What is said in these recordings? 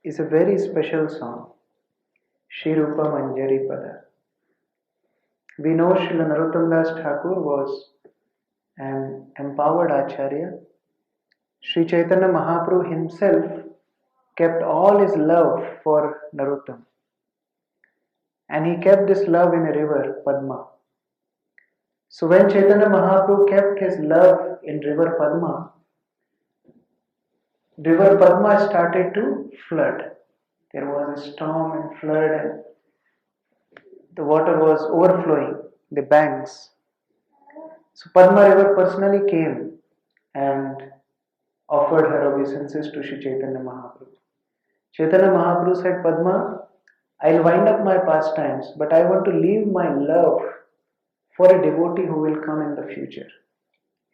is a very special song, Shri Rupa Manjari Pada. We know Srila Narottama Thakur was an empowered Acharya. Sri Chaitanya Mahaprabhu himself kept all his love for Narottama. And he kept this love in a river, Padma. So when Chaitanya Mahaprabhu kept his love in river Padma started to flood. There was a storm and flood and the water was overflowing the banks. So Padma river personally came and offered her obeisances to Sri Chaitanya Mahaprabhu. Chaitanya Mahaprabhu said, Padma, I'll wind up my pastimes, but I want to leave my love for a devotee who will come in the future.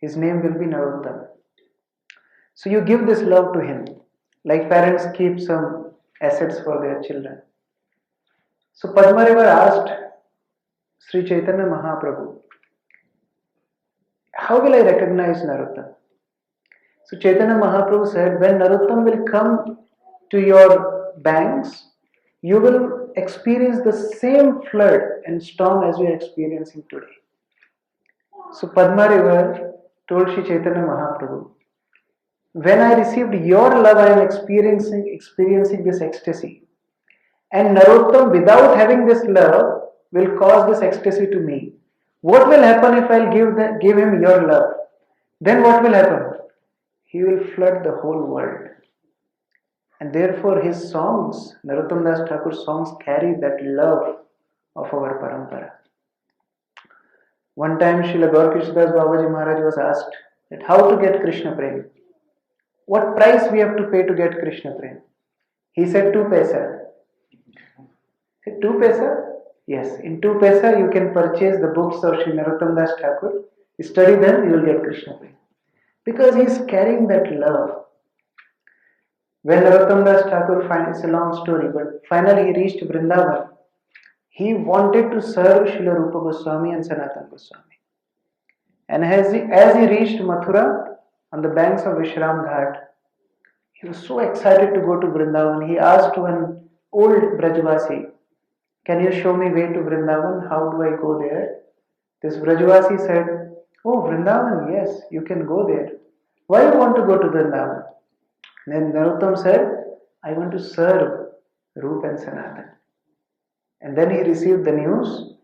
His name will be Narottama. So you give this love to him, like parents keep some assets for their children. So Padma River asked Sri Chaitanya Mahaprabhu, how will I recognize Narottama? So Chaitanya Mahaprabhu said, when Narottama will come to your banks, you will experience the same flood and storm as we are experiencing today. So Padma River told Sri Chaitanya Mahaprabhu, when I received your love, I am experiencing this ecstasy. And Narottama, without having this love, will cause this ecstasy to me. What will happen if I'll give him your love? Then what will happen? He will flood the whole world. And therefore his songs, Narottama Thakur's songs, carry that love of our parampara. One time Srila Gaur Krishnadas Babaji Maharaj was asked that how to get Krishna Prem. What price we have to pay to get Krishna Prem? He said 2 paisa. Said 2 paisa? Yes, in 2 paisa you can purchase the books of Sri Narottama Thakur. Study them, you will get Krishna Prem. Because he is carrying that love. When Narottama Thakur, it's a long story, but finally he reached Vrindavan, he wanted to serve Srila Rupa Goswami and Sanatana Goswami. And as he reached Mathura, on the banks of Vishram Ghat, he was so excited to go to Vrindavan. He asked one old Brajvasi, can you show me way to Vrindavan? How do I go there? This Brajvasi said, oh, Vrindavan, yes, you can go there. Why you want to go to Vrindavan? Then Narottama said, I want to serve Rupa and Sanatana. And then he received the news,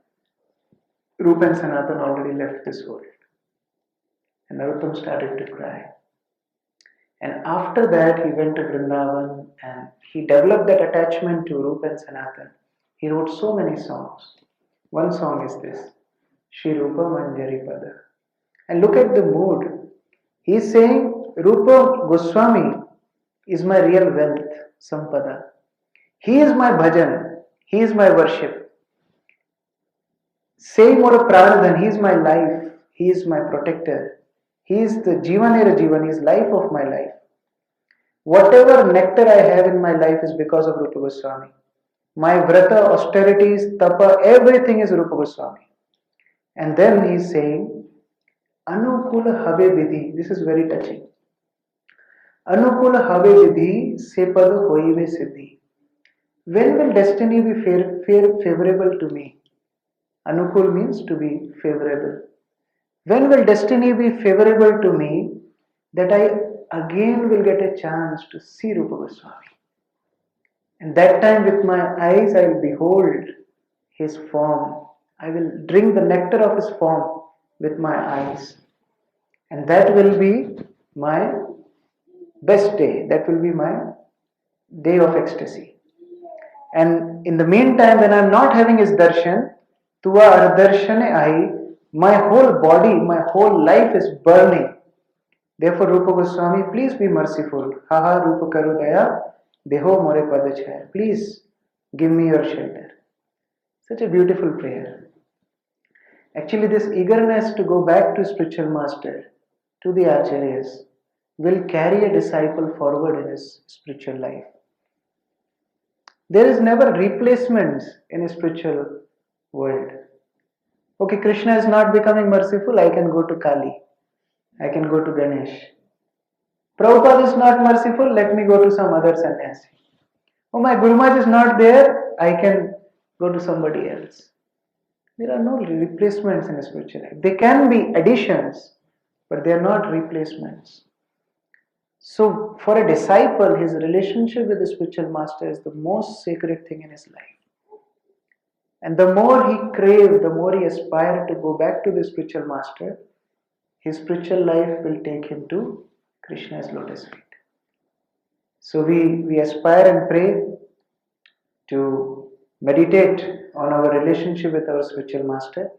Rupa and Sanatana already left this world. And Narottama started to cry. And after that he went to Vrindavan and he developed that attachment to Rupa and Sanatana. He wrote so many songs. One song is this, Shri Rupa Manjari Pada. And look at the mood. He is saying, Rupa Goswami is my real wealth, Sampada. He is my bhajan. He is my worship. Say more Pranadhan, he is my life. He is my protector. He is the Jivanera Jivan, he is life of my life. Whatever nectar I have in my life is because of Rupa Goswami. My vrata, austerities, tapa, everything is Rupa Goswami. And then he is saying, Anukula Habe Vidhi. This is very touching. Anukula Habe Vidhi Sepad Hoive Siddhi. When will destiny be favorable to me? Anukul means to be favorable. When will destiny be favorable to me that I again will get a chance to see Rupa Goswami? And that time with my eyes I will behold his form. I will drink the nectar of his form with my eyes. And that will be my best day. That will be my day of ecstasy. And in the meantime, when I am not having his darshan, Tuva Ardarshane Ai, my whole body, my whole life is burning. Therefore, Rupa Goswami, please be merciful. Haha Rupa Karudaya, Deho More Padachaya. Please give me your shelter. Such a beautiful prayer. Actually, this eagerness to go back to spiritual master, to the acharyas, will carry a disciple forward in his spiritual life. There is never replacements in a spiritual world. Okay, Krishna is not becoming merciful, I can go to Kali. I can go to Ganesh. Prabhupada is not merciful, let me go to some other sannyasi. Oh, my Guru Maharaj is not there, I can go to somebody else. There are no replacements in spiritual life. They can be additions, but they are not replacements. So, for a disciple, his relationship with the spiritual master is the most sacred thing in his life. And the more he craves, the more he aspires to go back to the spiritual master, his spiritual life will take him to Krishna's lotus feet. So we aspire and pray to meditate on our relationship with our spiritual master.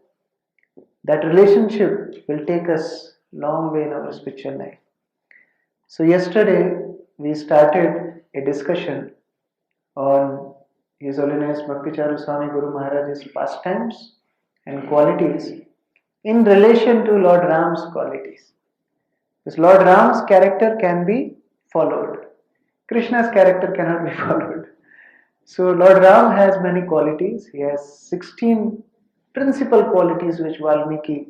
That relationship will take us long way in our spiritual life. So yesterday we started a discussion on His Holiness Bhakti Charu Swami Guru Maharaj's pastimes and qualities in relation to Lord Ram's qualities. Because Lord Ram's character can be followed. Krishna's character cannot be followed. So Lord Ram has many qualities. He has 16 principal qualities which Valmiki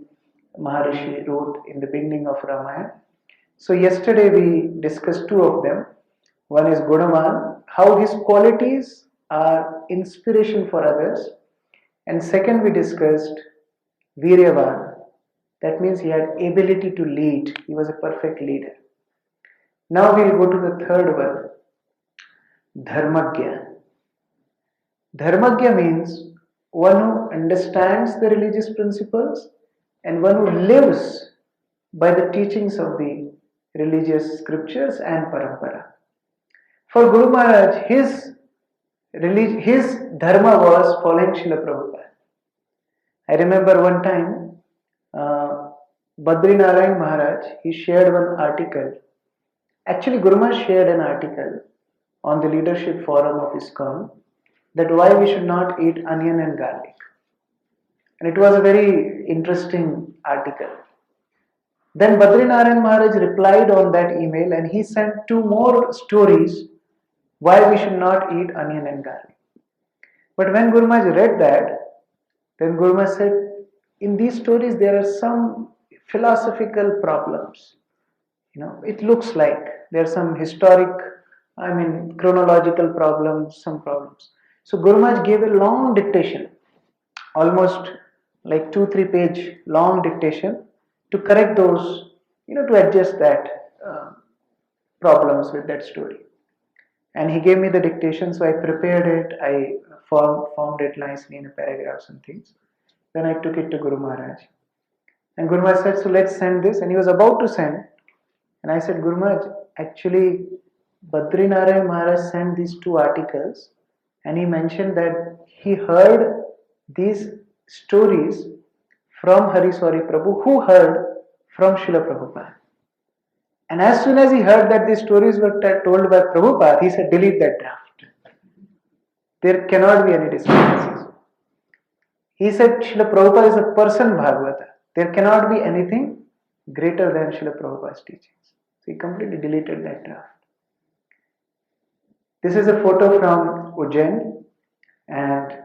Maharishi wrote in the beginning of Ramayana. So yesterday we discussed two of them. One is Gunavan, how his qualities are inspiration for others. And second we discussed Viryavan. That means he had ability to lead. He was a perfect leader. Now we'll go to the third one, Dharmagya. Dharmagya means one who understands the religious principles and one who lives by the teachings of the religious scriptures and parampara. For Guru Maharaj, his dharma was following Srila Prabhupada. I remember one time, Badrinarayan Maharaj, he shared one article. Actually, Guru Maharaj shared an article on the leadership forum of ISKCON that why we should not eat onion and garlic. And it was a very interesting article. Then Badrinarayan Maharaj replied on that email and he sent two more stories why we should not eat onion and garlic. But when Guru Maharaj read that, then Guru Maharaj said, in these stories there are some philosophical problems. It looks like there are some chronological problems, some problems. So Guru Maharaj gave a long dictation, almost like 2-3 page long dictation to correct those, to adjust that problems with that story. And he gave me the dictation, so I prepared it, I formed it nicely in paragraphs and things. Then I took it to Guru Maharaj. And Guru Maharaj said, so let's send this. And he was about to send. And I said, Guru Maharaj, actually Badrinarayan Maharaj sent these two articles and he mentioned that he heard these stories from Hariswari Prabhu, who heard from Srila Prabhupada. And as soon as he heard that these stories were told by Prabhupada, he said, delete that draft. There cannot be any discrepancies. He said, Srila Prabhupada is a person Bhagavata. There cannot be anything greater than Srila Prabhupada's teachings. So he completely deleted that draft. This is a photo from Ujjain and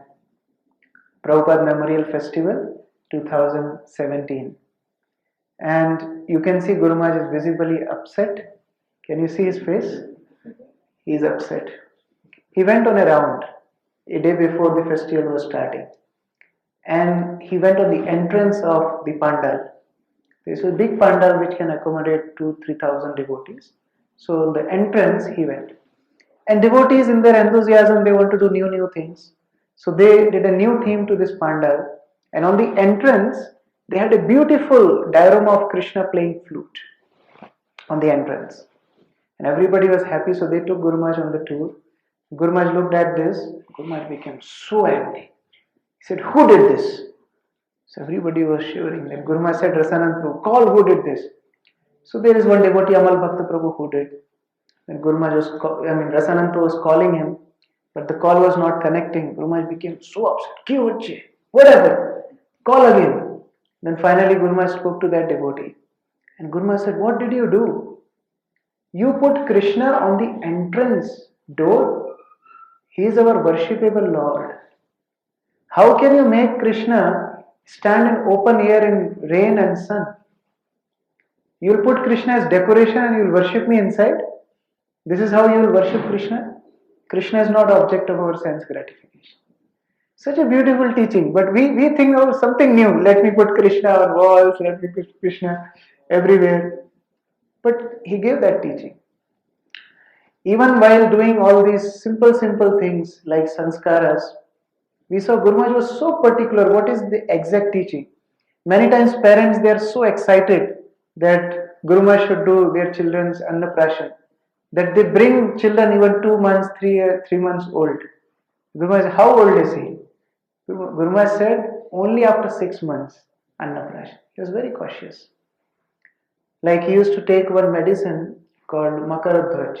Prabhupada Memorial Festival 2017. And you can see Guru Maharaj is visibly upset. Can you see his face? He is upset. He went on a round a day before the festival was starting. And he went on the entrance of the pandal. This is a big pandal which can accommodate 2,000-3,000 devotees. So the entrance he went. And devotees in their enthusiasm, they want to do new things. So they did a new theme to this pandal. And on the entrance, they had a beautiful diorama of Krishna playing flute on the entrance. And everybody was happy, so they took Guru Maharaj on the tour. Guru Maharaj looked at this. Guru Maharaj became so angry. He said, who did this? So everybody was shivering. Then Guru Maharaj said, Rasanand Prabhu, call who did this. So there is one devotee, Amal Bhakta Prabhu, who did. Then Guru Maharaj Rasanand Prabhu was calling him, but the call was not connecting. Guru Maharaj became so upset. Whatever, call again. Then finally Guru Maharaj spoke to that devotee. And Guru Maharaj said, what did you do? You put Krishna on the entrance door. He is our worshipable Lord. How can you make Krishna stand in open air in rain and sun? You will put Krishna as decoration and you will worship me inside? This is how you will worship Krishna? Krishna is not object of our sense gratification. Such a beautiful teaching, but we think of something new. Let me put Krishna on walls, let me put Krishna everywhere. But he gave that teaching. Even while doing all these simple things like sanskaras, we saw Guru Maharaj was so particular what is the exact teaching. Many times parents, they are so excited that Guru Maharaj should do their children's annaprashan that they bring children even 2 months, 3 months old. Guru Maharaj, how old is he? Guru Maharaj said only after 6 months annaprashan. He was very cautious. Like he used to take one medicine called Makaradhwaj,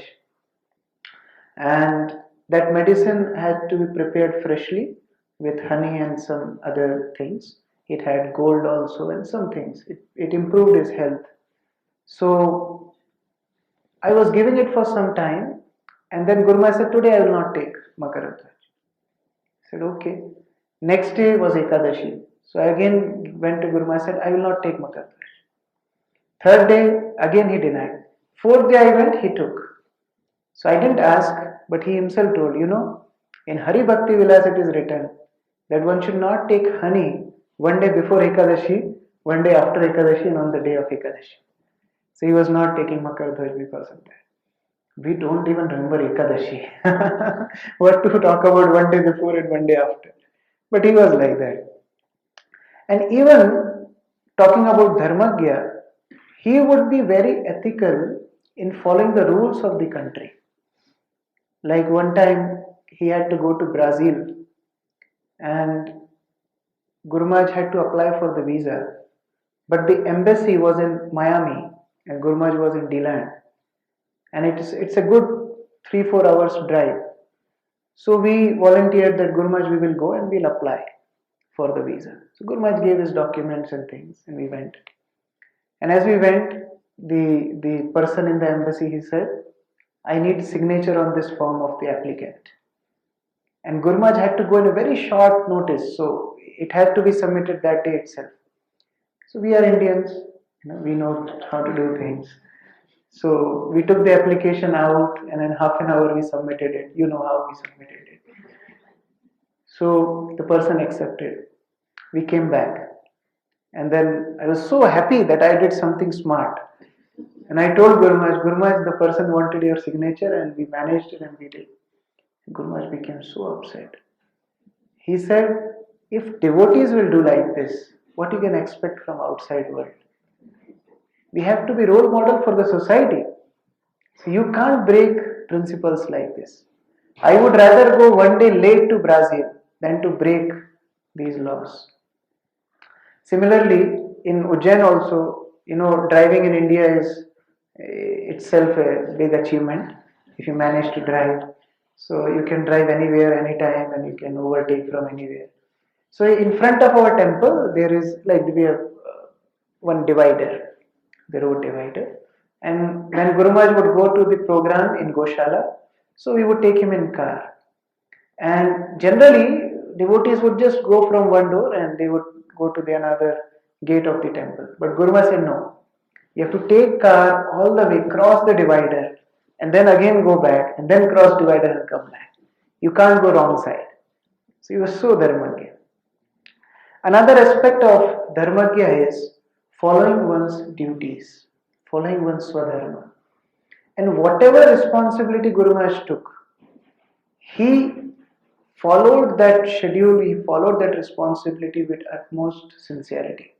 and that medicine had to be prepared freshly with honey and some other things. It had gold also and some things. It improved his health. So I was giving it for some time, and then Guru Maharaj said, today I will not take Makaradhwaj. I said, okay. Next day was Ekadashi. So I again went to Guru Maharaj and said, I will not take Makaradhwaj. Third day, again he denied. Fourth day I went, he took. So I didn't ask, but he himself told, in Hari Bhakti Vilas it is written that one should not take honey one day before Ekadashi, one day after Ekadashi, and on the day of Ekadashi. So he was not taking Makaradhwaj because of that. We don't even remember Ekadashi. What to talk about one day before and one day after. But he was like that. And even talking about Dharmagya, he would be very ethical in following the rules of the country. Like one time he had to go to Brazil and Guru Maharaj had to apply for the visa, but the embassy was in Miami and Guru Maharaj was in DeLand, and it's a good 3-4 hours drive. So we volunteered that Guru Maharaj, we will go and we'll apply for the visa. So Guru Maharaj gave his documents and things, and we went. And as we went, the person in the embassy, he said, I need signature on this form of the applicant. And Guru Maharaj had to go in a very short notice, so it had to be submitted that day itself. So we are Indians, we know how to do things. So we took the application out, and in half an hour we submitted it. You know how we submitted it. So the person accepted. We came back. And then I was so happy that I did something smart. And I told Guru Maharaj, the person wanted your signature, and we managed it and we did. Guru Maharaj became so upset. He said, if devotees will do like this, what you can expect from outside world? We have to be role model for the society. So you can't break principles like this. I would rather go one day late to Brazil than to break these laws. Similarly, in Ujjain also, driving in India is itself a big achievement if you manage to drive. So you can drive anywhere, anytime, and you can overtake from anywhere. So in front of our temple, there is we have one divider, the road divider. And when Guru Maharaj would go to the program in Goshala, so we would take him in car. And generally, devotees would just go from one door and they would go to the another gate of the temple. But Guru Maharaj said, no, you have to take car all the way, cross the divider, and then again go back, and then cross divider and come back. You can't go wrong side. So he was so Dharmagya. Another aspect of Dharmagya is following one's duties, following one's Swadharma. And whatever responsibility Guru Maharaj took, he followed that schedule, he followed that responsibility with utmost sincerity.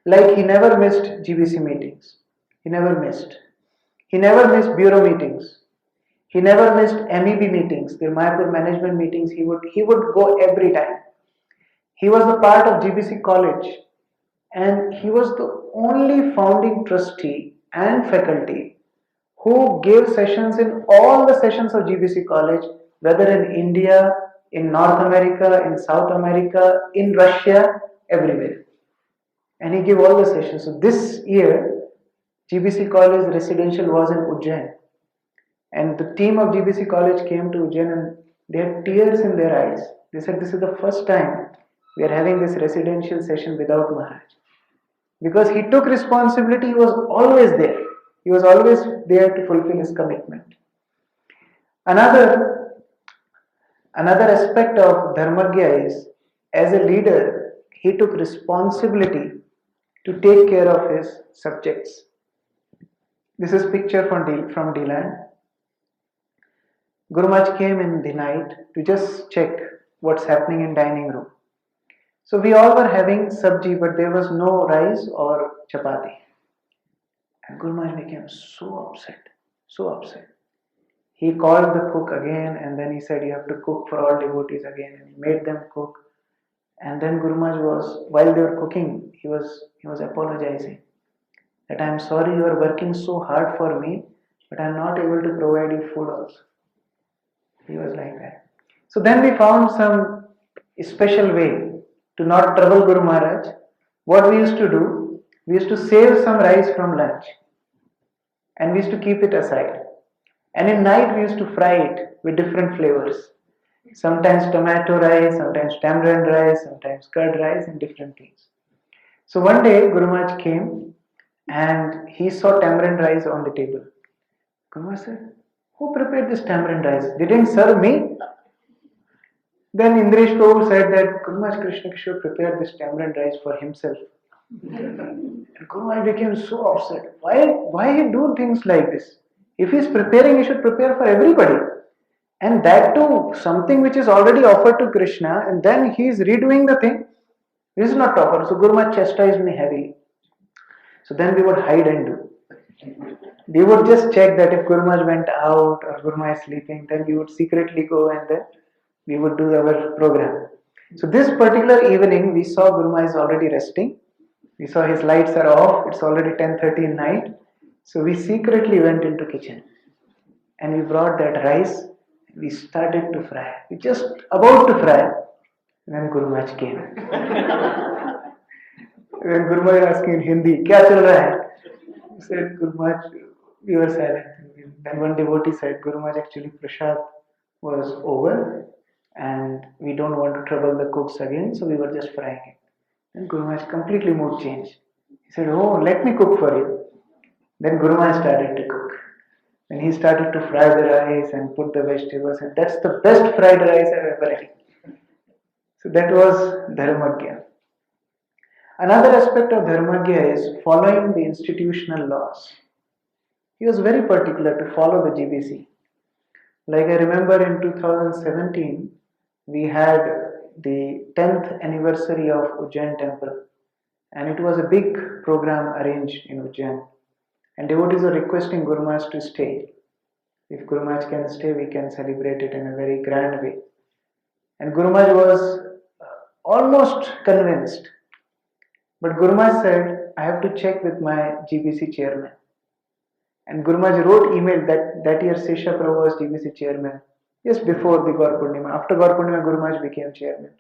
Like he never missed GBC meetings. He never missed. He never missed bureau meetings. He never missed MEB meetings, the Mayapur management meetings. He would go every time. He was a part of GBC college, and he was the only founding trustee and faculty who gave sessions in all the sessions of GBC college, whether in India, in North America, in South America, in Russia, everywhere. And he gave all the sessions. So this year, GBC college residential was in Ujjain. And the team of GBC college came to Ujjain and they had tears in their eyes. They said, this is the first time we are having this residential session without Maharaj. Because he took responsibility, he was always there. He was always there to fulfill his commitment. Another Another aspect of Dharmagya is, as a leader, he took responsibility to take care of his subjects. This is picture from D-Land. Guru Maharaj came in the night to just check what's happening in dining room. So we all were having sabji, but there was no rice or chapati. And Guru Maharaj became so upset. He called the cook again, and then he said, "You have to cook for all devotees again." And he made them cook. And then Guru Maharaj while they were cooking, he was apologizing that I am sorry you are working so hard for me, but I am not able to provide you food also. He was like that. So then we found some special way to not trouble Guru Maharaj. What we used to do, we used to save some rice from lunch and we used to keep it aside. And in night we used to fry it with different flavors. Sometimes tomato rice, sometimes tamarind rice, sometimes curd rice and different things. So one day Guru Maharaj came and he saw tamarind rice on the table. Guru Maharaj said, "Who prepared this tamarind rice? They didn't serve me?" Then Indresh Prabhu said that Guru Maharaj Krishna Kishore prepared this tamarind rice for himself. And Guru Maharaj became so upset. Why he do things like this? If he is preparing, he should prepare for everybody. And that too, something which is already offered to Krishna, and then he is redoing the thing. This is not offered. So Guru Maharaj chastised me heavily. So then we would hide and do. We would just check that if Guru Maharaj went out or Guru Maharaj is sleeping, then we would secretly go and then we would do our program. So this particular evening, we saw Guru Maharaj is already resting. We saw his lights are off. It's already 10:30 in night. So we secretly went into kitchen and we brought that rice. We started to fry. We just about to fry. Then Guru Maharaj came. When Guru Maharaj asked in Hindi, "Kya chal raha hai?" He said, "Guru Maharaj," we were silent. Then one devotee said, "Guru Maharaj, actually Prasad was over and we don't want to trouble the cooks again, so we were just frying it." Then Guru Maharaj completely mood changed. He said, "Oh, let me cook for you." Then Guru Maharaj started to cook. Then he started to fry the rice and put the vegetables, and that's the best fried rice I've ever had. So that was Dharmagya. Another aspect of Dharmagya is following the institutional laws. He was very particular to follow the GBC. Like I remember in 2017, we had the 10th anniversary of Ujjain temple, and it was a big program arranged in Ujjain. And devotees were requesting Guru Maharaj to stay. If Guru Maharaj can stay, we can celebrate it in a very grand way. And Guru Maharaj was almost convinced. But Guru Maharaj said, "I have to check with my GBC chairman." And Guru Maharaj wrote email that year Sesha Prabhu was GBC chairman. Just before the Gaur Purnima. After Gaur Purnima, Guru Maharaj became chairman.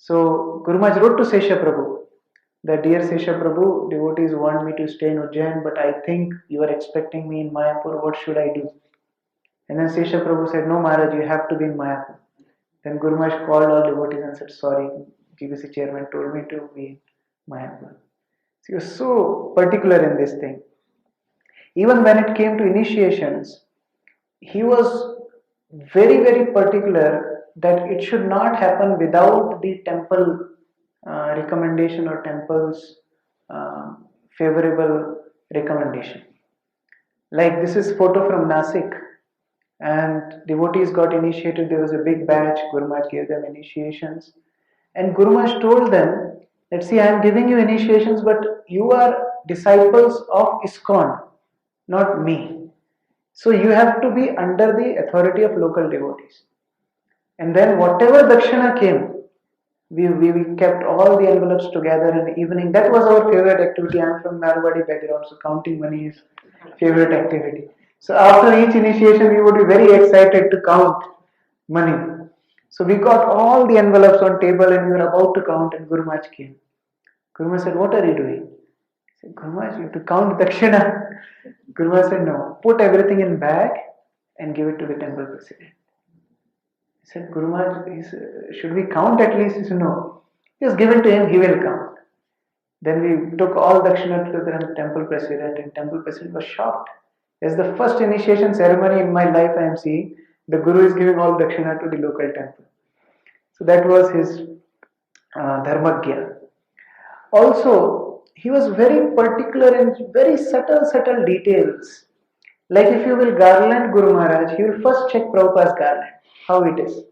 So Guru Maharaj wrote to Sesha Prabhu that, "Dear Sesha Prabhu, devotees want me to stay in Ujjain, but I think you are expecting me in Mayapur. What should I do?" And then Sesha Prabhu said, "No Maharaj, you have to be in Mayapur." Then Guru Maharaj called all devotees and said, "Sorry, GBC chairman told me to be in Mayapur." So he was so particular in this thing. Even when it came to initiations, he was very, very particular that it should not happen without the temple recommendation or temple's favorable recommendation. Like this is photo from Nasik, and devotees got initiated. There was a big batch. Guru Maharaj gave them initiations, and Guru Maharaj told them that, "See, I am giving you initiations, but you are disciples of ISKCON, not me. So you have to be under the authority of local devotees." And then whatever dakshina came, we kept all the envelopes together in the evening. That was our favorite activity. I am from Marwadi background, so counting money is favorite activity. So after each initiation, we would be very excited to count money. So we got all the envelopes on table and we were about to count, and Guru Maharaj came. Guru Maharaj said, "What are you doing?" I said, "Guru Maharaj, you have to count dakshina." Guru Maharaj said, "No, put everything in bag and give it to the temple president." I said, "Guru Maharaj, should we count at least?" He said, "No, just give it to him, he will count." Then we took all dakshina to the temple president, and temple president was shocked. It's the first initiation ceremony in my life I am seeing The Guru is giving all dakshina to the local temple. So that was his dharmagya. Also, he was very particular in very subtle details. Like if you will garland Guru Maharaj, he will first check Prabhupada's garland, how it is.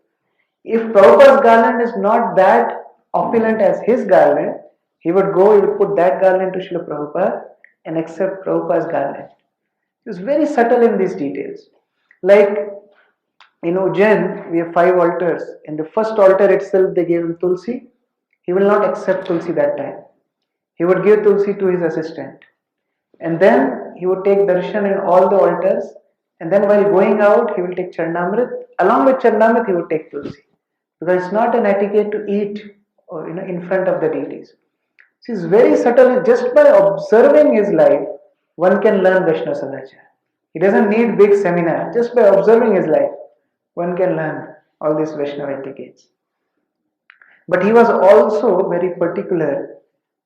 If Prabhupada's garland is not that opulent as his garland, he would put that garland to Srila Prabhupada and accept Prabhupada's garland. He was very subtle in these details. Like in Ujjain, we have 5 altars. In the first altar itself, they gave him Tulsi. He will not accept Tulsi that time. He would give Tulsi to his assistant. And then he would take darshan in all the altars. And then while going out, he will take Charnamrit. Along with Charnamrit, he would take Tulsi. Because it's not an etiquette to eat in front of the deities. So he's very subtle. Just by observing his life, one can learn Vaishnava Sadachara. He doesn't need big seminar. Just by observing his life, one can learn all these Vaishnava etiquettes. But he was also very particular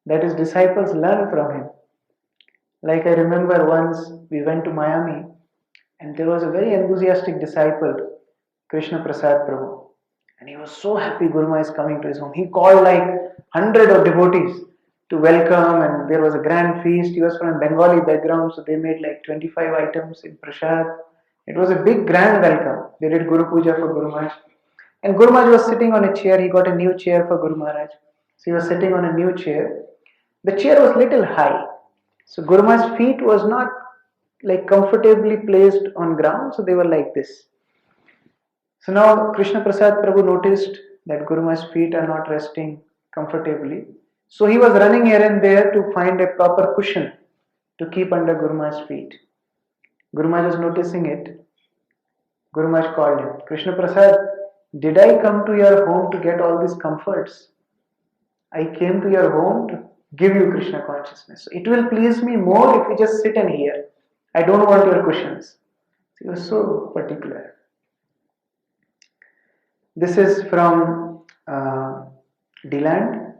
that his disciples learn from him. Like I remember once we went to Miami and there was a very enthusiastic disciple, Krishna Prasad Prabhu. And he was so happy Guru Maharaj is coming to his home. He called like 100 of devotees to welcome, and there was a grand feast. He was from a Bengali background, so they made like 25 items in prasad. It was a big grand welcome. They did Guru Puja for Guru Maharaj. And Guru Maharaj was sitting on a chair. He got a new chair for Guru Maharaj. So he was sitting on a new chair. The chair was little high. So Guru Maharaj's feet was not like comfortably placed on ground, so they were like this. So now Krishna Prasad Prabhu noticed that Guru Maharaj's feet are not resting comfortably. So he was running here and there to find a proper cushion to keep under Guru Maharaj's feet. Guru Maharaj was noticing it. Guru Maharaj called him. Krishna Prasad, did I come to your home to get all these comforts? I came to your home to give you Krishna consciousness. So it will please me more if you just sit and hear. I don't want your cushions. He was so particular. This is from Deland,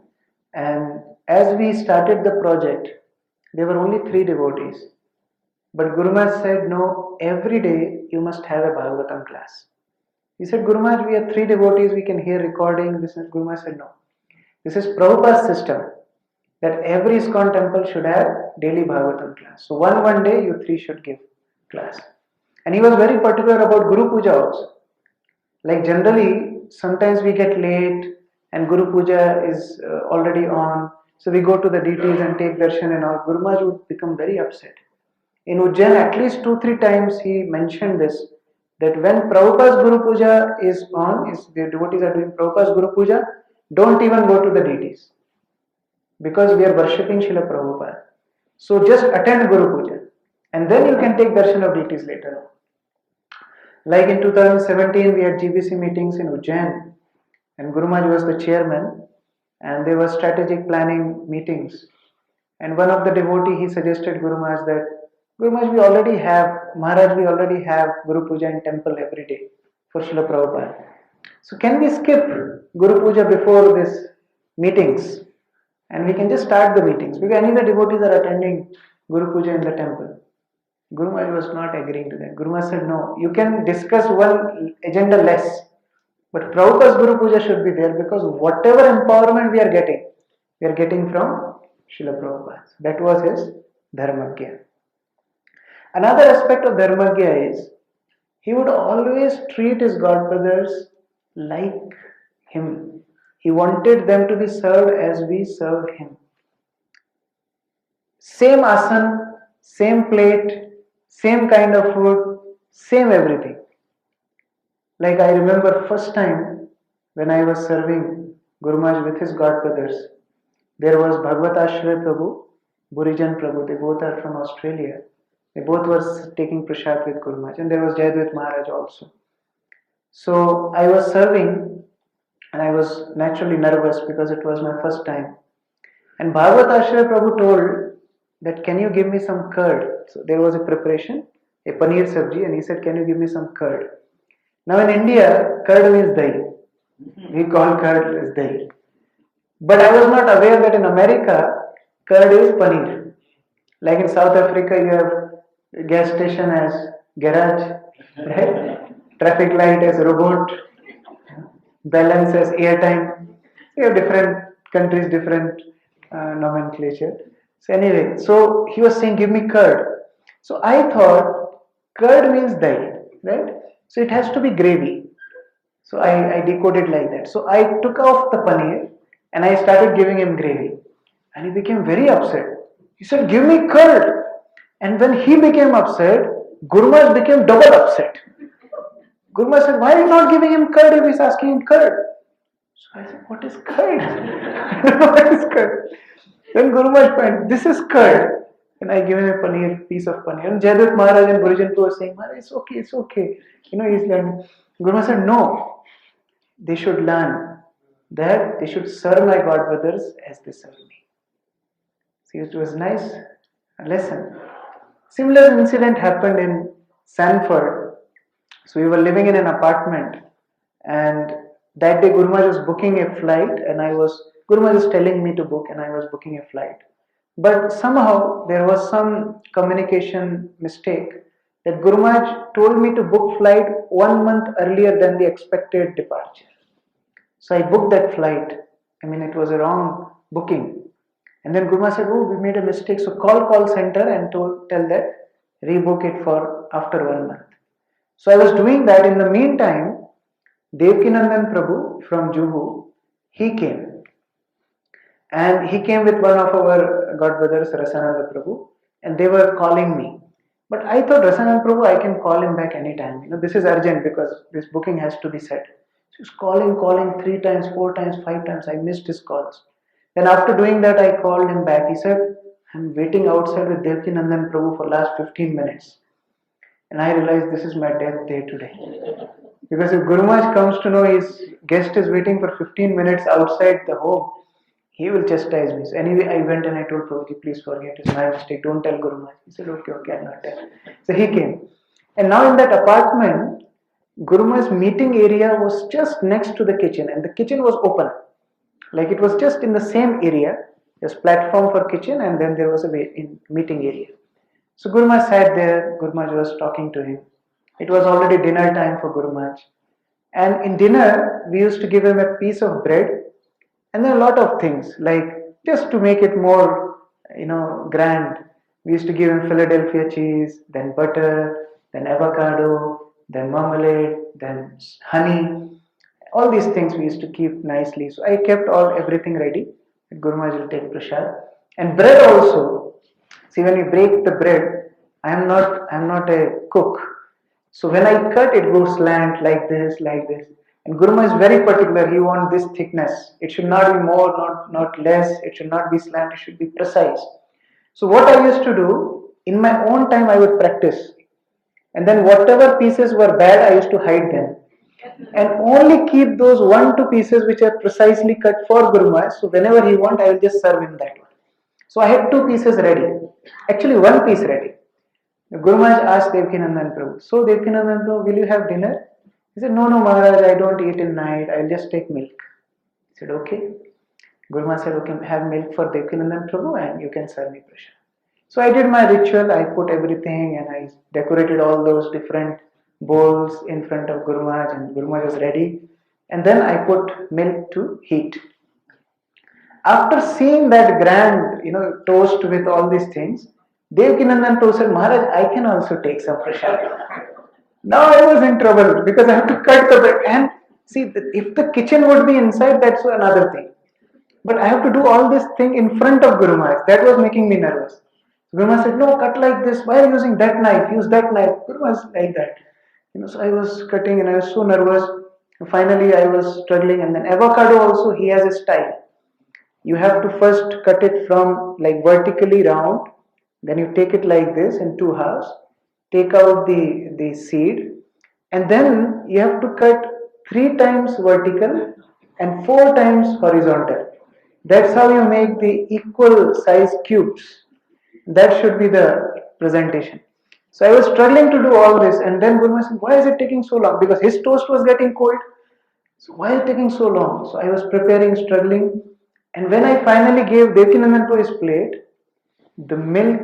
and as we started the project, there were only 3 devotees. But Guru Maharaj said, no, every day you must have a Bhagavatam class. He said, Guru Maharaj, we are 3 devotees, we can hear recording. Guru Maharaj said, no. This is Prabhupada's system, that every ISKCON temple should have daily Bhagavatam class. So one day you 3 should give class. And he was very particular about Guru Puja also. Like generally, sometimes we get late and Guru Puja is already on. So we go to the deities and take darshan and all. Guru Maharaj would become very upset. In Ujjain, at least 2-3 times he mentioned this, that when Prabhupada's Guru Puja is on, the devotees are doing Prabhupada's Guru Puja, don't even go to the deities. Because we are worshipping Srila Prabhupada. So just attend Guru Puja. And then you can take darshan of deities later on. Like in 2017, we had GBC meetings in Ujjain. And Guru Maharaj was the chairman. And there were strategic planning meetings. And one of the devotee, he suggested Guru Maharaj that, Guru Maharaj, we already have Guru Puja in temple every day for Srila Prabhupada. So can we skip Guru Puja before this meetings? And we can just start the meetings. Because anyway devotees are attending Guru Puja in the temple. Guru Maharaj was not agreeing to that. Guru Maharaj said, no, you can discuss one agenda less. But Prabhupada's Guru Puja should be there because whatever empowerment we are getting from Srila Prabhupada. That was his dharmagya. Another aspect of dharmagya is, he would always treat his godbrothers like him. He wanted them to be served as we serve him. Same asan, same plate, same kind of food, same everything. Like I remember first time when I was serving Guru Maharaj with his godbrothers, there was Bhagavatashray Prabhu, Burijan Prabhu, they both are from Australia. They both were taking prasad with Guru Maharaj, and there was Jayadvaita Maharaj also. So I was serving and I was naturally nervous because it was my first time. And Bhagavatashray Prabhu told that, can you give me some curd? So there was a preparation, a paneer sabji, and he said, can you give me some curd? Now in India, curd means dahi. We call curd as dahi. But I was not aware that in America, curd is paneer. Like in South Africa, you have gas station as garage, right? traffic light as robot, balance as airtime. We have different countries, different nomenclature. So anyway, so he was saying, give me curd. So I thought curd means dahi, right? So it has to be gravy. So I decoded like that. So I took off the paneer and I started giving him gravy. And he became very upset. He said, give me curd. And when he became upset, Gurumaj became double upset. Gurumaj said, why are you not giving him curd if he's asking him curd? So I said, what is curd? I don't know what is curd. Then Gurumaj pointed, this is curd. And I give him a paneer, piece of paneer. And Jayadut Maharaj and Gurujan were saying, Maharaj, it's okay, it's okay. He's learning. Gurumaj said, no. They should learn that they should serve my godbrothers as they serve me. See, it was nice lesson. Similar incident happened in Sanford. So we were living in an apartment, and that day Gurumaj was booking a flight, and Gurumaj was telling me to book, and I was booking a flight. But somehow there was some communication mistake that Gurumaj told me to book flight 1 month earlier than the expected departure. So I booked that flight. It was a wrong booking. And then Gurumaj said, oh, we made a mistake. So call center and tell that rebook it for after 1 month. So I was doing that. In the meantime, Devkinandan Prabhu from Juhu, he came. And he came with one of our godbrothers, Rasananda Prabhu, and they were calling me. But I thought, Rasananda Prabhu, I can call him back anytime. This is urgent because this booking has to be set. So he's calling 3 times, 4 times, 5 times. I missed his calls. Then after doing that, I called him back. He said, I'm waiting outside with Devkinandan Prabhu for last 15 minutes. And I realized this is my death day today. Because if Gurumaj comes to know his guest is waiting for 15 minutes outside the home, he will chastise me. So anyway, I went and I told Prabhuji, please forget, it's my mistake, don't tell Gurumaj. He said, okay, I'll not tell. So he came. And now in that apartment, Gurumaj's meeting area was just next to the kitchen, and the kitchen was open. Like it was just in the same area. There's platform for kitchen, and then there was a meeting area. So Gurumaj sat there. Gurumaj was talking to him. It was already dinner time for Gurumaj. And in dinner, we used to give him a piece of bread, and then a lot of things, like just to make it more, grand. We used to give him Philadelphia cheese, then butter, then avocado, then marmalade, then honey. All these things we used to keep nicely. So I kept everything ready. Gurumaj will take prasad. And bread also. See, when you break the bread, I am not a cook. So when I cut, it goes slant like this. And Gurumaj is very particular. He wants this thickness. It should not be more, not less. It should not be slant. It should be precise. So what I used to do, in my own time, I would practice. And then whatever pieces were bad, I used to hide them. And only keep those 1-2 pieces which are precisely cut for Gurumaj. So whenever he wants, I will just serve him that one. So I had 2 pieces ready. Actually, 1 piece ready. Gurumaj asked Devkinandan Prabhu, so Devkinandan Prabhu, will you have dinner? He said, no, Maharaj, I don't eat in night. I will just take milk. He said, okay. Gurumaj said, okay, have milk for Devkinandan Prabhu and you can serve me prasad. So I did my ritual. I put everything and I decorated all those different bowls in front of Gurumaj, and Gurumaj was ready. And then I put milk to heat. After seeing that grand, toast with all these things, Devkinandan Prabhu said, Maharaj, I can also take some prasad. Now I was in trouble because I have to cut the bread. And see, if the kitchen would be inside, that's another thing. But I have to do all this thing in front of Gurumaj. That was making me nervous. Gurumaj said, no, cut like this. Why are you using that knife? Use that knife. Gurumaj like that. So I was cutting and I was so nervous. Finally, I was struggling. And then avocado also, he has a style. You have to first cut it from like vertically round. Then you take it like this in 2 halves. Take out the seed. And then you have to cut 3 times vertical and 4 times horizontal. That's how you make the equal size cubes. That should be the presentation. So I was struggling to do all this, and then Gurumaj said, why is it taking so long? Because his toast was getting cold. So why is it taking so long? So I was preparing, struggling, and when I finally gave Devkinandan to his plate, the milk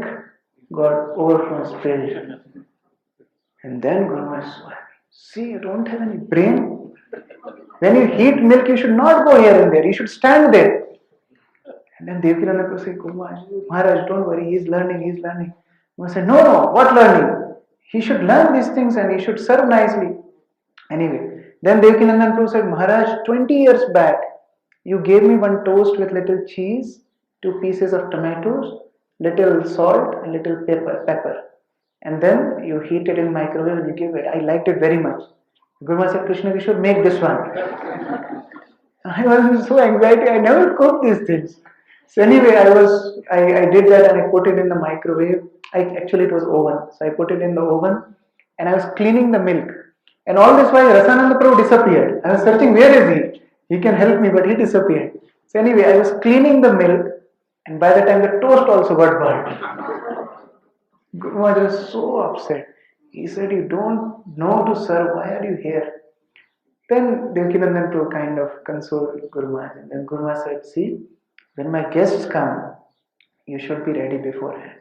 got overflowed, spilled. And then Gurumaj was so happy. See, you don't have any brain. When you heat milk, you should not go here and there. You should stand there. And then Devakinanda Prabhu said, Maharaj, don't worry, he's learning. I said, no, what learning? He should learn these things and he should serve nicely. Anyway, then Devakinanda Prabhu said, Maharaj, 20 years back, you gave me one toast with little cheese, 2 pieces of tomatoes, little salt and little pepper. And then you heat it in microwave and you give it. I liked it very much. Guru Maharaj said, Krishna, we should make this one. I was so anxiety, I never cooked these things. So anyway, I did that and I put it in the microwave. Actually, it was oven. So I put it in the oven and I was cleaning the milk. And all this while, Rasananda Prabhu disappeared. I was searching, where is he? He can help me, but he disappeared. So anyway, I was cleaning the milk and by the time the toast also got burnt. Guru Maharaj was so upset. He said, you don't know to serve, why are you here? Then Devakinandan Prabhu kind of consoled Guru Maharaj. And then Guru Maharaj said, see, when my guests come, you should be ready beforehand.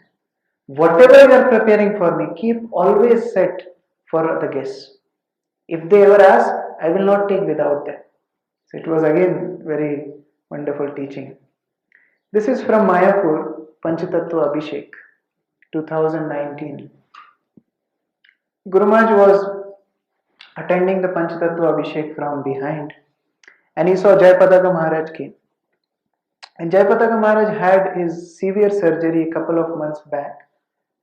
Whatever you are preparing for me, keep always set for the guests. If they ever ask, I will not take without them. So it was again very wonderful teaching. This is from Mayapur, Panchatattva Abhishek, 2019. Guru Maharaj was attending the Panchatattva Abhishek from behind and he saw Jayapataka Maharaj came. And Jayapataka Maharaj had his severe surgery a couple of months back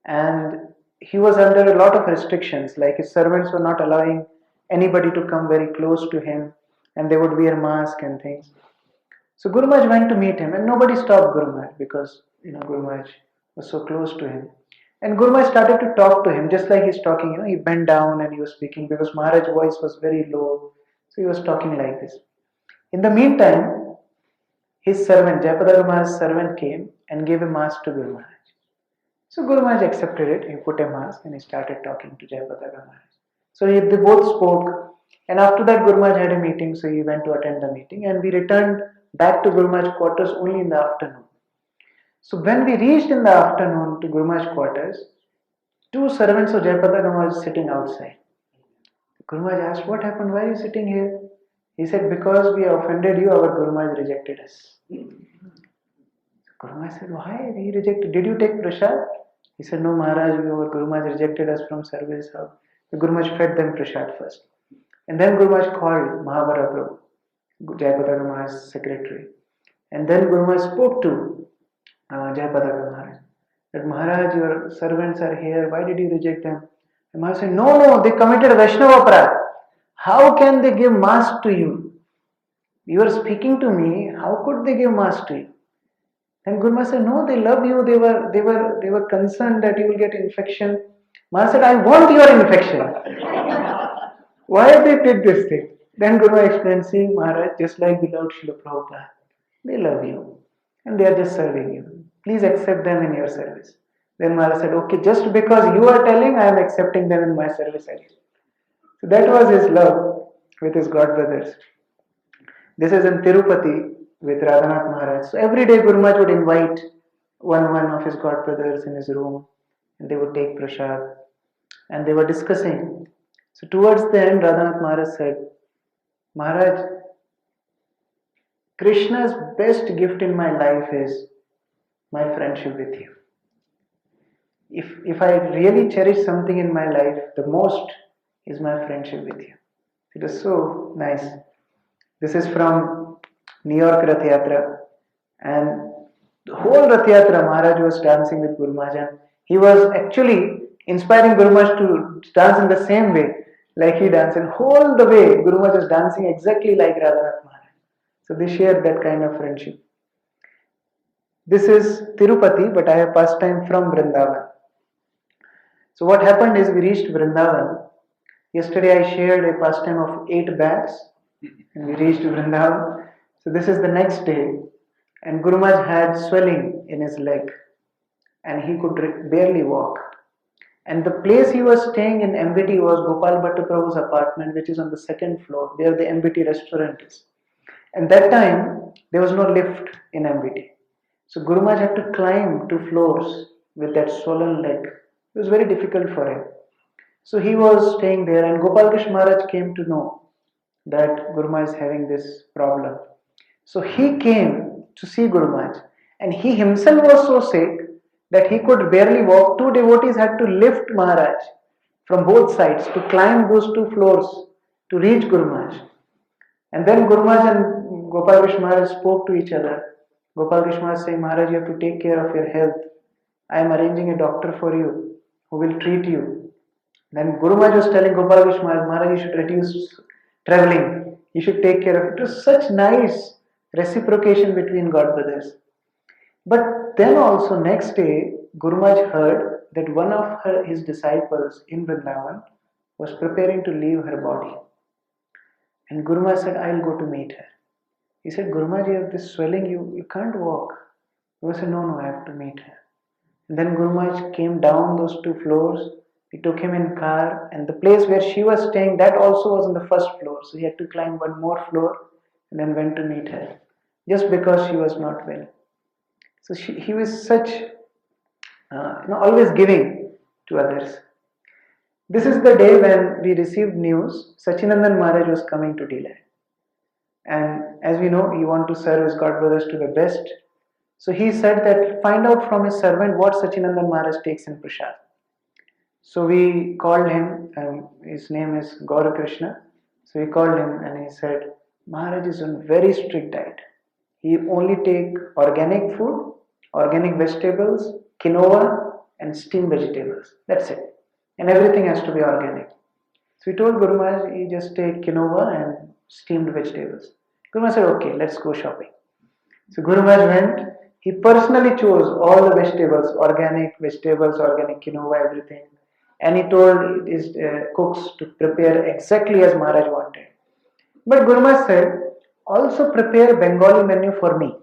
and he was under a lot of restrictions, like his servants were not allowing anybody to come very close to him and they would wear masks and things. So Guru Maharaj went to meet him and nobody stopped Guru Maharaj because Guru Maharaj was so close to him. And Guru Maharaj started to talk to him just like he's talking, he bent down and he was speaking because Maharaj's voice was very low. So he was talking like this. In the meantime, his servant, Jayapataka Maharaj's servant came and gave a mask to Guru Maharaj. So Guru Maharaj accepted it, he put a mask and he started talking to Jayapataka Maharaj. So they both spoke and after that Guru Maharaj had a meeting, so he went to attend the meeting and we returned back to Guru Maharaj's quarters only in the afternoon. So when we reached in the afternoon to Guru Maharaj's quarters, 2 servants of Jayapataka Maharaj were sitting outside. Guru Maharaj asked, what happened? Why are you sitting here? He said, because we offended you, our Guru Maharaj rejected us. Guru Maharaj said, why he rejected? Did you take prasad? He said, no Maharaj, our Guru Maharaj rejected us from service. The Guru Maharaj fed them prasad first. And then Guru Maharaj called Mahabara Prabhu, Jayapataka Maharaj's secretary. And then Guru Maharaj spoke to Jayapataka Maharaj. That Maharaj, your servants are here, why did you reject them? And Maharaj said, no, they committed Vaishnava aparadh. How can they give mask to you? You are speaking to me, how could they give mask to you? Then Guru Maharaj said, no, they love you, they were concerned that you will get infection. Maharaj said, I want your infection. Why they did this thing? Then Guru Maharaj explained, see Maharaj, just like beloved Srila Prabhupada, they love you and they are just serving you. Please accept them in your service. Then Maharaj said, okay, just because you are telling, I am accepting them in my service again. So that was his love with his god brothers. This is in Tirupati with Radhanath Maharaj. So every day Guru Maharaj would invite one of his god brothers in his room and they would take prasad and they were discussing. So towards the end, Radhanath Maharaj said, Maharaj, Krishna's best gift in my life is my friendship with you. If I really cherish something in my life, the most is my friendship with you. It was so nice. This is from New York Rath Yatra. And the whole Rath Yatra, Maharaj was dancing with Guru Maharaj. He was actually inspiring Guru Maharaj to dance in the same way like he danced. And whole the way, Guru Maharaj was dancing exactly like Radhanath Maharaj. So they shared that kind of friendship. This is Tirupati, but I have pastime from Vrindavan. So what happened is we reached Vrindavan. Yesterday I shared a pastime of 8 bags and we reached Vrindavan. So this is the next day and Guru Maharaj had swelling in his leg and he could barely walk. And the place he was staying in MBT was Gopal Bhatta Prabhu's apartment, which is on the 2nd floor where the MBT restaurant is. And that time there was no lift in MBT. So Guru Maharaj had to climb 2 floors with that swollen leg. It was very difficult for him. So he was staying there, and Gopal Krishna Maharaj came to know that Guru Maharaj is having this problem. So he came to see Guru Maharaj, and he himself was so sick that he could barely walk. Two devotees had to lift Maharaj from both sides to climb those 2 floors to reach Guru Maharaj. And then Guru Maharaj and Gopal Krishna Maharaj spoke to each other. Gopal Krishna Maharaj saying, Maharaj, you have to take care of your health. I am arranging a doctor for you who will treat you. Then Guru Maharaj was telling Gopal Krishna Maharaj, Maharaj, you should reduce traveling. You should take care of it. It was such nice reciprocation between God brothers. But then also next day, Guru Maharaj heard that one of his disciples in Vrindavan was preparing to leave her body. And Guru Maharaj said, I'll go to meet her. He said, Guru Maharaj, you have this swelling, you can't walk. Guru said, no, I have to meet her. And then Guru Maharaj came down those 2 floors. He took him in car, and the place where she was staying, that also was on the 1st floor. So he had to climb 1 more floor and then went to meet her, just because she was not well. So he was such, always giving to others. This is the day when we received news Sachinandan Maharaj was coming to Delhi. And as we know, he wanted to serve his God brothers to the best. So he said that find out from his servant what Sachinandan Maharaj takes in prasad. So we called him, his name is Gaura Krishna. So we called him and he said, Maharaj is on very strict diet. He only take organic food, organic vegetables, quinoa and steamed vegetables. That's it. And everything has to be organic. So we told Guru Maharaj, he just take quinoa and steamed vegetables. Guru Maharaj said, okay, let's go shopping. So Guru Maharaj went. He personally chose all the vegetables, organic quinoa, everything. And he told his cooks to prepare exactly as Maharaj wanted. But Guru Maharaj said, also prepare Bengali menu for me.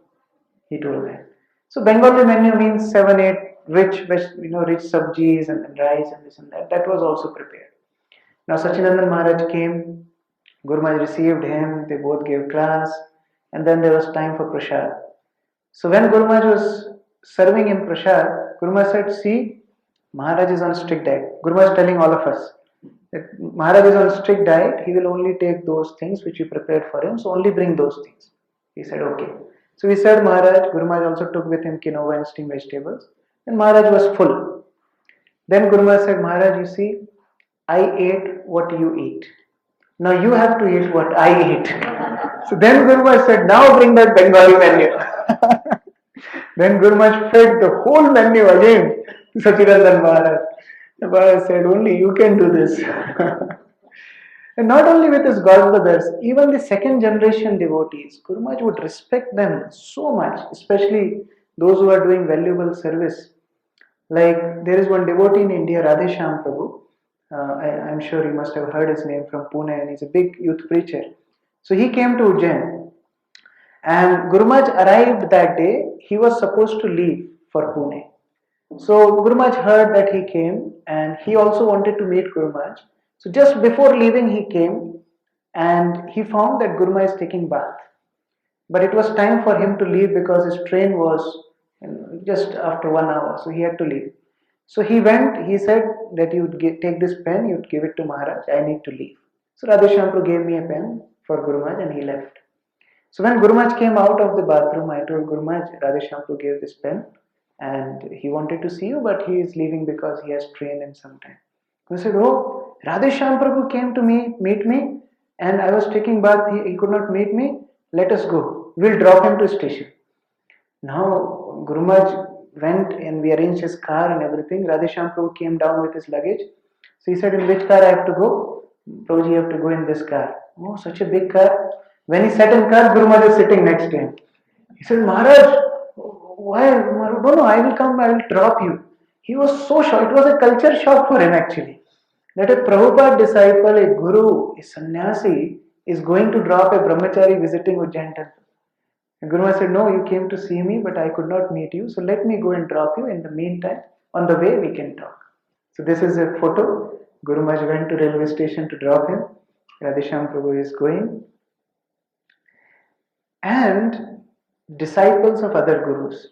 He told them. So Bengali menu means 7, 8 rich sabjis and rice and this and that. That was also prepared. Now Sachinandan Maharaj came. Guru Maharaj received him. They both gave class. And then there was time for prasad. So when Guru Maharaj was serving him prasad, Guru Maharaj said, see, Maharaj is on strict diet. Guru Maharaj is telling all of us that Maharaj is on strict diet. He will only take those things which you prepared for him. So only bring those things. He said, okay. So we served Maharaj. Guru Maharaj also took with him quinoa and steamed vegetables. And Maharaj was full. Then Guru Maharaj said, Maharaj, you see, I ate what you eat. Now you have to eat what I eat. So then Guru Maharaj said, now bring that Bengali menu. Then Guru Maharaj fed the whole menu again to Sachinandan Maharaj. The Maharaj said, only you can do this. And not only with his God brothers, even the 2nd generation devotees, Guru Maharaj would respect them so much, especially those who are doing valuable service. Like there is one devotee in India, Radheshyam Prabhu. I'm sure you must have heard his name from Pune, and he's a big youth preacher. So he came to Ujjain, and Guru Maharaj arrived that day. He was supposed to leave for Pune. So Guru Maharaj heard that he came, and he also wanted to meet Guru Maharaj. So just before leaving he came, and he found that Guru Maharaj is taking bath. But it was time for him to leave because his train was just after 1 hour, so he had to leave. So he went, he said that you would take this pen, you would give it to Maharaj, I need to leave. So Radheshyam Prabhu gave me a pen for Guru Maharaj and he left. So when Guru Maharaj came out of the bathroom, I told Guru Maharaj, Radheshyam Prabhu gave this pen and he wanted to see you, but he is leaving because he has train in some time. I said, oh, Radheshyam Prabhu came to meet me and I was taking bath, he could not meet me, let us go. We'll drop him to station. Now Guru Maharaj went and we arranged his car and everything. Radheshyam Prabhu came down with his luggage. So he said, in which car I have to go? Prabhuji, you have to go in this car. Oh, such a big car. When he sat in car, Guru Maharaj is sitting next to him. He said, Maharaj, why? No, I will come, I will drop you. He was so shocked. It was a culture shock for him actually. That a Prabhupada disciple, a guru, a sannyasi is going to drop a brahmachari visiting Ujjain temple. And Guru Maharaj said, no, you came to see me, but I could not meet you. So let me go and drop you. In the meantime, on the way we can talk. So this is a photo. Guru Maharaj went to railway station to drop him. Radheshyam Prabhu is going. And disciples of other gurus.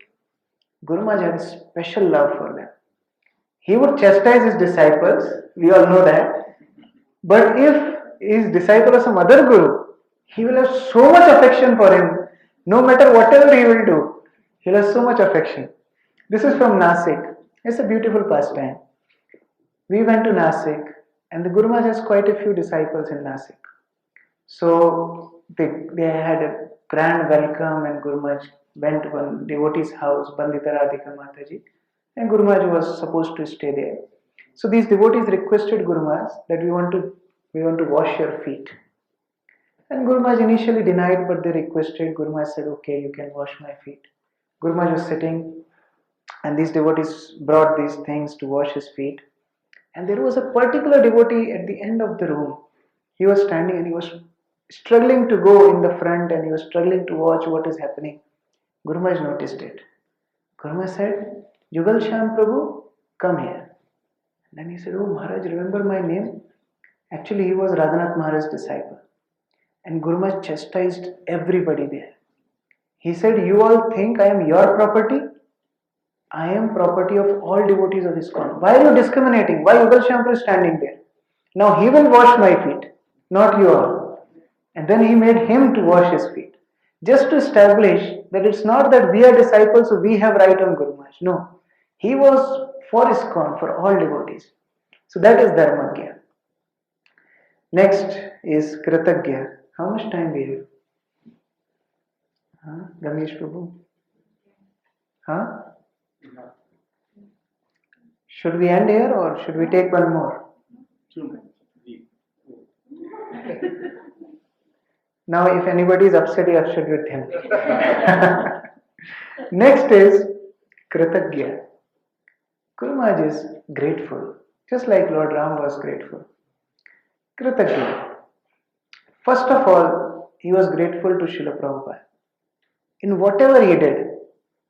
Guru Maharaj had a special love for them. He would chastise his disciples, we all know that. But if his disciple is some other guru, he will have so much affection for him, no matter whatever he will do. He will have so much affection. This is from Nasik. It's a beautiful pastime. We went to Nasik, and the Guru Maharaj has quite a few disciples in Nasik. So they had a grand welcome, and Guru Maharaj went to one devotee's house, Bandita Radhika Mataji, and Guru Maharaj was supposed to stay there. So these devotees requested Guru Maharaj that we want to wash your feet. And Guru Maharaj initially denied, but they requested. Guru Maharaj said, okay, you can wash my feet. Guru Maharaj was sitting, and these devotees brought these things to wash his feet. And there was a particular devotee at the end of the room. He was standing and he was struggling to go in the front, and he was struggling to watch what is happening. Guru Maharaj noticed it. Guru Maharaj said, Jugal Sham Prabhu, come here. And then he said, oh Maharaj, remember my name? Actually, he was Radhanath Maharaj's disciple. And Guru Maharaj chastised everybody there. He said, you all think I am your property? I am property of all devotees of ISKCON. Why are you discriminating? Why Yugal Shampur is standing there? Now he will wash my feet, not you all. And then he made him to wash his feet. Just to establish that it's not that we are disciples, so we have right on Guru Maharaj. No. He was for ISKCON, for all devotees. So that is Dharmagya. Next is Kritagya. How much time we have? Ganesh Prabhu? Should we end here or should we take one more? Now if anybody is upset, you are upset with him. Next is Kritagya. Guru Maharaj is grateful, just like Lord Ram was grateful. Kritagya. First of all, he was grateful to Srila Prabhupada. In whatever he did,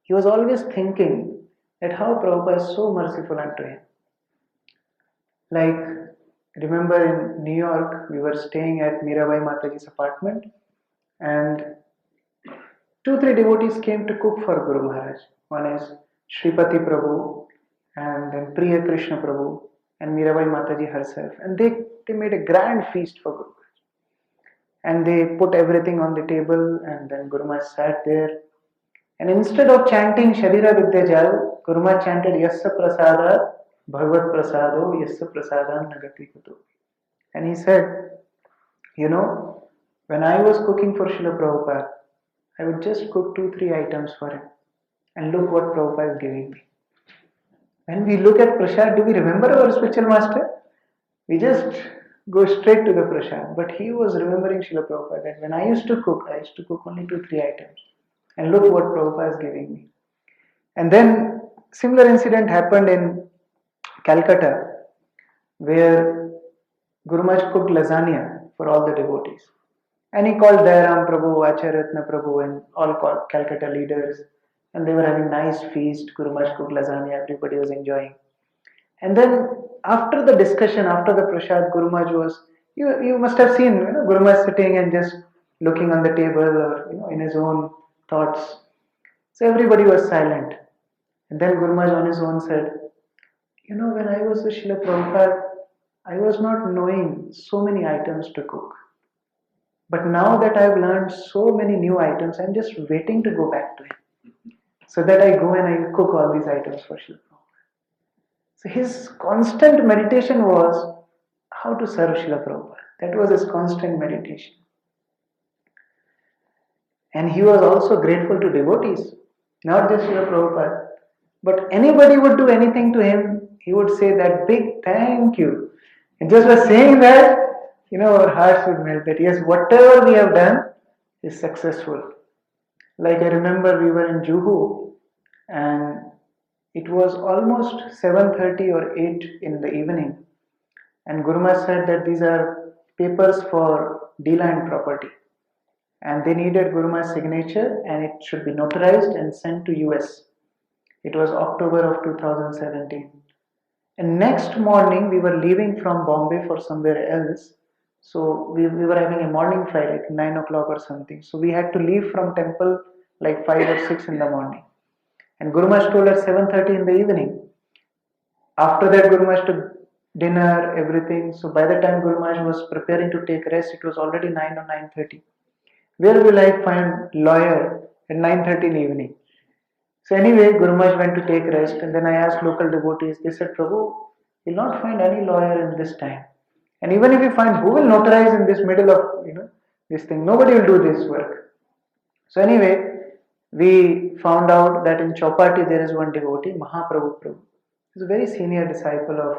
he was always thinking that how Prabhupada is so merciful unto him. Like, remember in New York, we were staying at Mirabai Mataji's apartment, and 2-3 devotees came to cook for Guru Maharaj. One is Shripati Prabhu, and then Priya Krishna Prabhu, and Mirabai Mataji herself. And they made a grand feast for Guru Maharaj. And they put everything on the table, and then Guru Maharaj sat there. And instead of chanting Sharira Vidya Jal, Guru Maharaj chanted Yassa Prasada Bhagavat Prasado Yassa Prasadan Nagati Kutu. And he said, when I was cooking for Srila Prabhupada, I would just cook 2-3 items for him. And look what Prabhupada is giving me. When we look at Prasad, do we remember our spiritual master? We just go straight to the Prasad. But he was remembering Srila Prabhupada that when I used to cook only 2-3 items. And look what Prabhupada is giving me. And then similar incident happened in Calcutta, where Guru Maharaj cooked lasagna for all the devotees. And he called Dayaram Prabhu, Acharyatna Prabhu, and all Calcutta leaders. And they were having nice feast. Guru Maharaj cooked lasagna, everybody was enjoying. And then after the discussion, after the Prasad, Guru Maharaj was, you must have seen, Guru Maharaj sitting and just looking on the table or, in his own thoughts. So everybody was silent. And then Guru Maharaj on his own said, when I was with Srila Prabhupada, I was not knowing so many items to cook. But now that I have learned so many new items, I am just waiting to go back to him. So that I go and I cook all these items for Srila Prabhupada. So his constant meditation was how to serve Srila Prabhupada. That was his constant meditation. And he was also grateful to devotees, not just Srila Prabhupada. But anybody would do anything to him, he would say that big thank you. And just by saying that, our hearts would melt that yes, whatever we have done is successful. Like I remember we were in Juhu, and it was almost 7:30 or 8 in the evening. And Guru Maharaj said that these are papers for D-land property. And they needed Guru Maharaj's signature, and it should be notarized and sent to US. It was October of 2017. And next morning we were leaving from Bombay for somewhere else. So we were having a morning flight, like 9 o'clock or something. So we had to leave from temple like 5 or 6 in the morning. And Guru Maharaj told us 7:30 in the evening. After that, Guru Maharaj took dinner, everything. So by the time Guru Maharaj was preparing to take rest, it was already 9 or 9:30. Where will I find lawyer at 9:30 in the evening? So anyway, Guru Maharaj went to take rest, and then I asked local devotees. They said, Prabhu, you'll not find any lawyer in this time. And even if you find, who will notarize in this middle of this thing? Nobody will do this work. So anyway, we found out that in Chowpatty there is one devotee, Mahaprabhu Prabhu. He's a very senior disciple of,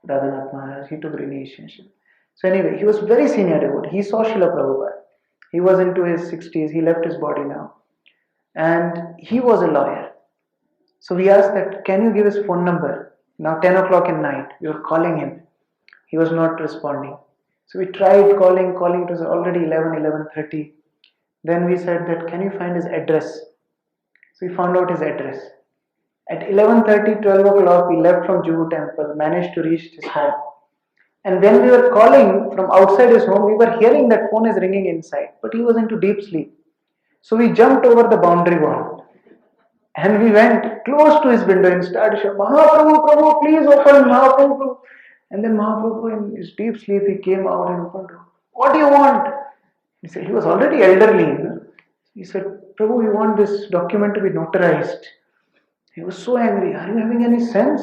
Radhanath Maharaj. He took initiation. So anyway, he was very senior devotee. He saw Srila Prabhupada. He was into his 60s. He left his body now. And he was a lawyer. So we asked that, can you give his phone number? Now 10 o'clock in night, we were calling him. He was not responding. So we tried calling. It was already 11:30. Then we said that, can you find his address? So we found out his address. At 11:30, 12 o'clock, we left from Juhu temple, managed to reach his home. And when we were calling from outside his home, we were hearing that phone is ringing inside. But he was into deep sleep. So we jumped over the boundary wall. And we went close to his window and started shouting, Mahaprabhu, Prabhu, please open, Mahaprabhu. And then Mahaprabhu, in his deep sleep, he came out and opened. What do you want? He said, he was already elderly. He said, Prabhu, we want this document to be notarized. He was so angry. Are you having any sense?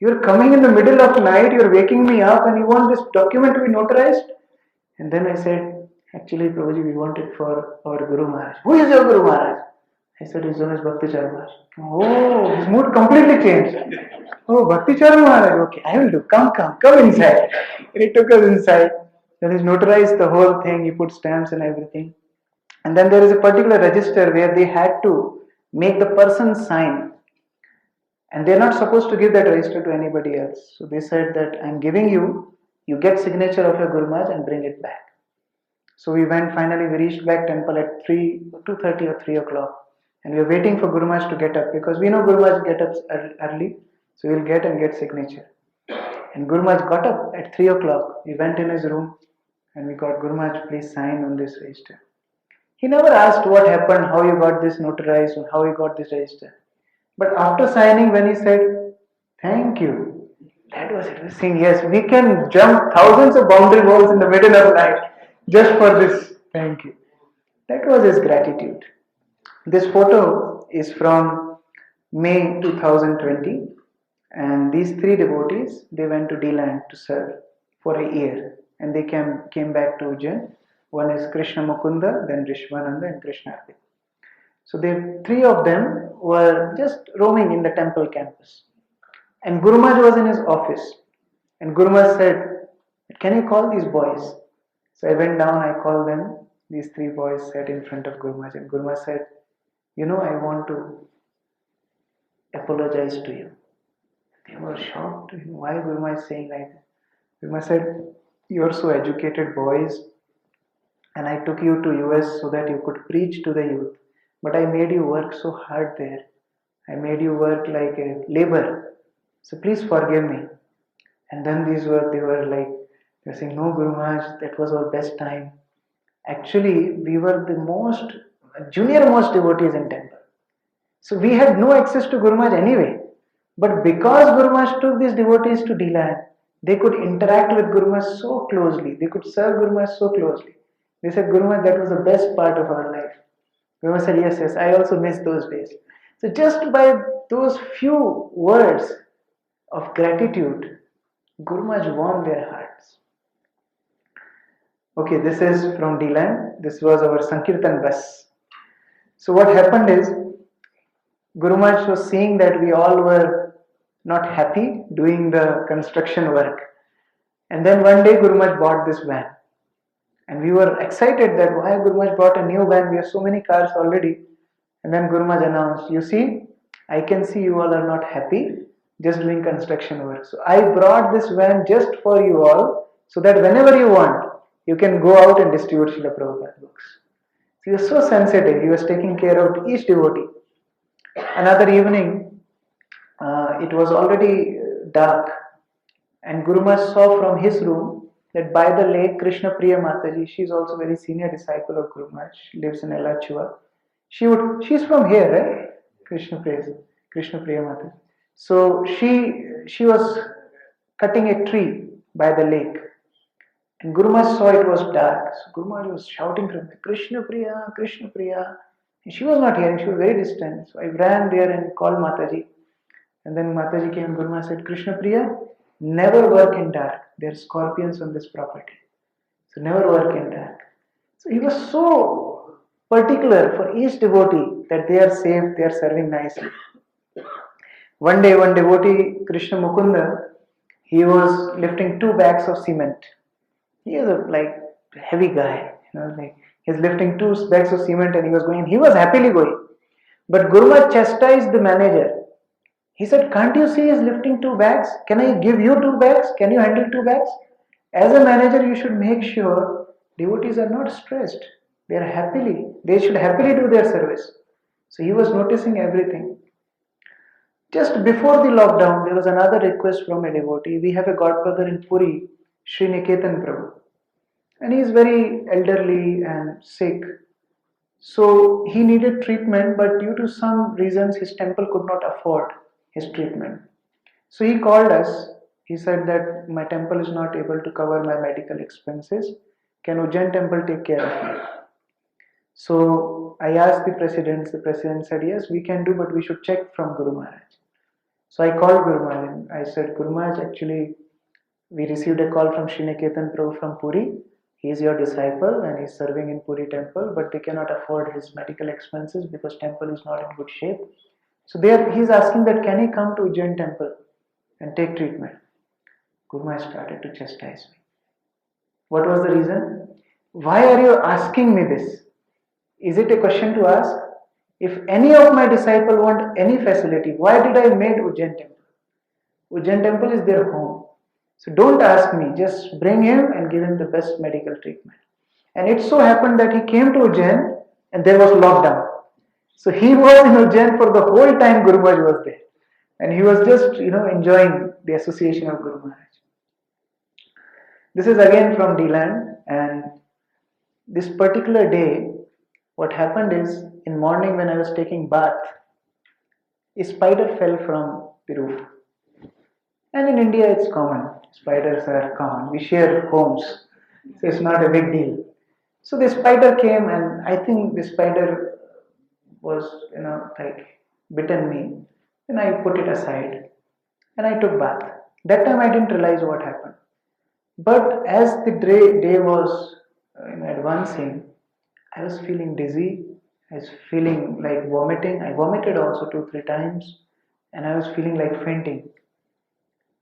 You're coming in the middle of night, you're waking me up, and you want this document to be notarized? And then I said, actually, Prabhuji, we want it for our Guru Maharaj. Who is your Guru Maharaj? I said, his name is Bhakti Charu Maharaj. Oh, his mood completely changed. Oh, Bhakti Charu Maharaj. Okay, I will do. Come inside. And he took us inside. Then he notarized the whole thing. He put stamps and everything. And then there is a particular register where they had to make the person sign. And they're not supposed to give that register to anybody else. So they said that I'm giving you get signature of your Guru Maharaj and bring it back. So we finally we reached back temple at 2:30 or 3 o'clock. And we were waiting for Guru Maharaj to get up because we know Guru Maharaj get up early. So we'll get signature. And Guru Maharaj got up at 3 o'clock. We went in his room and we got, Guru Maharaj, please sign on this register. He never asked what happened, how you got this notarized, and how you got this register. But after signing, when he said, thank you, that was it. We were saying, yes, we can jump thousands of boundary walls in the middle of the night just for this thank you. That was his gratitude. This photo is from May 2020, and these three devotees, they went to D-Land to serve for a year, and they came back to Ujjain. One is Krishna Mukunda, then Rishwananda, and Krishna Arpit. So the three of them were just roaming in the temple campus. And Guru Maharaj was in his office. And Guru Maharaj said, can you call these boys? So I went down, I called them. These three boys sat in front of Guru Maharaj. And Guru Maharaj said, I want to apologize to you. They were shocked. Why Guru Maharaj is saying like that? Guru Maharaj said, you are so educated boys. And I took you to US so that you could preach to the youth. But I made you work so hard there. I made you work like a labor. So please forgive me. And then they were saying, no Guru Maharaj, that was our best time. Actually, we were the junior most devotees in temple. So we had no access to Guru Maharaj anyway. But because Guru Maharaj took these devotees to D-Land, they could interact with Guru Maharaj so closely. They could serve Guru Maharaj so closely. They said, Guru Maharaj, that was the best part of our life. Guru Maharaj said, yes, I also miss those days. So just by those few words of gratitude, Guru Maharaj won their hearts. Okay, this is from D-Land. This was our Sankirtan bus. So what happened is, Guru Maharaj was seeing that we all were not happy doing the construction work. And then one day Guru Maharaj bought this van. And we were excited that why Guru Maharaj bought a new van, we have so many cars already. And then Guru Maharaj announced, you see, I can see you all are not happy just doing construction work. So I brought this van just for you all, so that whenever you want, you can go out and distribute Srila Prabhupada books. So he was so sensitive, he was taking care of each devotee. Another evening, it was already dark, and Guru Maharaj saw from his room that by the lake, Krishna Priya Mataji, she is also a very senior disciple of Guru Maharaj, she lives in Elachua. She's from here, right? Krishna Priya Mataji. So she was cutting a tree by the lake. And Guru Maharaj saw it was dark. So Guru Maharaj was shouting from there, Krishna Priya, Krishna Priya. And she was not hearing, she was very distant. So I ran there and called Mataji. And then Mataji came, Guru Maharaj said, Krishna Priya, never work in dark. There are scorpions on this property. So never work in dark. So he was so particular for each devotee that they are safe, they are serving nicely. One day, one devotee, Krishna Mukunda, he was lifting 2 bags of cement. He is a heavy guy, he's lifting 2 bags of cement and he was going. He was happily going, but Guru Maharaj chastised the manager. He said, "Can't you see he's lifting 2 bags? Can I give you 2 bags? Can you handle 2 bags?" As a manager, you should make sure devotees are not stressed. They should happily do their service. So he was noticing everything. Just before the lockdown, there was another request from a devotee. We have a godfather in Puri, Sri Niketan Prabhu. And he is very elderly and sick. So he needed treatment, but due to some reasons, his temple could not afford his treatment. So he called us. He said that my temple is not able to cover my medical expenses. Can Ujjain temple take care of me? So I asked the president. The president said, yes, we can do, but we should check from Guru Maharaj. So I called Guru Maharaj and I said, Guru Maharaj, actually, we received a call from Sri Niketan Prabhu from Puri. He is your disciple and he is serving in Puri temple, but they cannot afford his medical expenses because temple is not in good shape. So there he is asking that can he come to Ujjain temple and take treatment? Guru Maharaj started to chastise me. What was the reason? Why are you asking me this? Is it a question to ask? If any of my disciples want any facility, why did I made Ujjain temple? Ujjain temple is their home. So don't ask me, just bring him and give him the best medical treatment. And it so happened that he came to Ujjain and there was lockdown. So he was in Ujjain for the whole time Guru Maharaj was there. And he was just, enjoying the association of Guru Maharaj. This is again from D-Land, and this particular day, what happened is, in morning when I was taking bath, a spider fell from the roof. And in India it's common. Spiders are common. We share homes. So it's not a big deal. So the spider came and I think the spider was, bitten me. Then I put it aside and I took bath. That time I didn't realize what happened. But as the day was advancing, I was feeling dizzy. I was feeling like vomiting. I vomited also 2-3 times and I was feeling like fainting.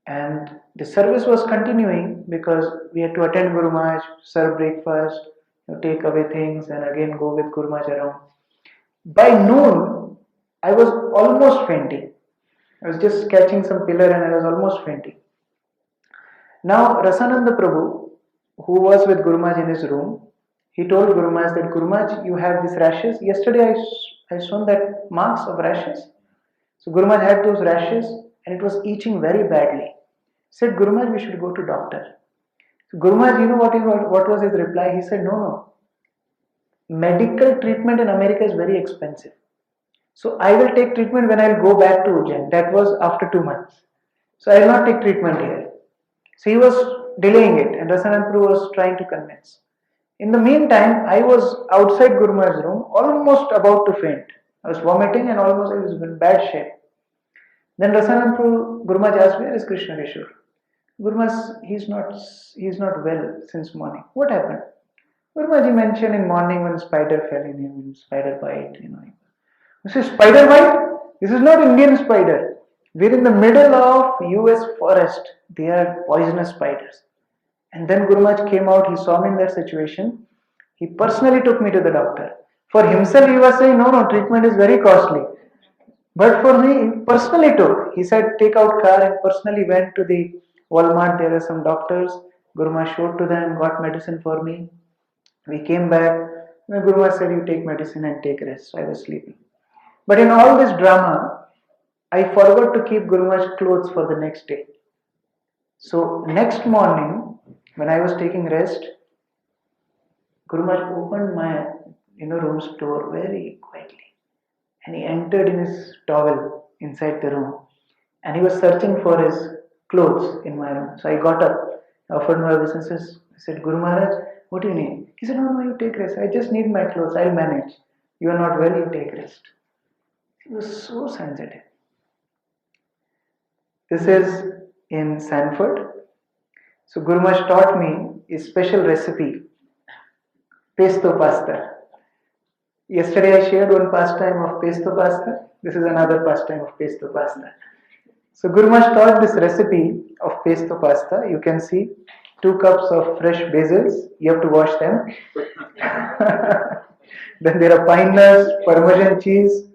And the service was continuing because we had to attend Guru Maharaj, serve breakfast, take away things and again go with Guru Maharaj around. By noon, I was almost fainting. I was just catching some pillar and I was almost fainting. Now Rasananda Prabhu, who was with Guru Maharaj in his room, he told Guru Maharaj that Guru Maharaj, you have these rashes. Yesterday I shown that marks of rashes. So Guru Maharaj had those rashes and it was itching very badly. Said Guru Maharaj, we should go to doctor. So Guru Maharaj, what was his reply? He said, no. Medical treatment in America is very expensive. So I will take treatment when I will go back to Ujjain. That was after 2 months. So I will not take treatment here. So he was delaying it and Rasananda Prabhu was trying to convince. In the meantime, I was outside Guru Maharaj's room, almost about to faint. I was vomiting and almost I was in bad shape. Then Rasananda Prabhu, Guru Maharaj asked, where is Krishna Kishore? Guru Maharaj, he's not well since morning. What happened? Guru Maharaj mentioned in morning when spider fell in him, spider bite, This is spider bite? This is not Indian spider. We're in the middle of US forest. They are poisonous spiders. And then Guru Maharaj came out, he saw me in that situation. He personally took me to the doctor. For himself, he was saying, no, treatment is very costly. But for me, he personally took. He said, take out car and personally went to the Walmart. There are some doctors. Guru Maharaj showed to them, got medicine for me. We came back. And Guru Maharaj said, you take medicine and take rest. So I was sleeping. But in all this drama, I forgot to keep Guru Maharaj's clothes for the next day. So next morning, when I was taking rest, Guru Maharaj opened my room's door very quietly. And he entered in his towel inside the room. and he was searching for his clothes in my room. So I got up, offered my businesses. I said, Guru Maharaj, what do you need? He said, no, you take rest. I just need my clothes. I'll manage. You are not well, you take rest. He was so sensitive. This is in Sanford. So Guru Maharaj taught me a special recipe, pesto pasta. Yesterday I shared one pastime of pesto pasta. This is another pastime of pesto pasta. So Guru Maharaj taught this recipe of pesto pasta. You can see 2 cups of fresh basils. You have to wash them. Then there are pine nuts, Parmesan cheese,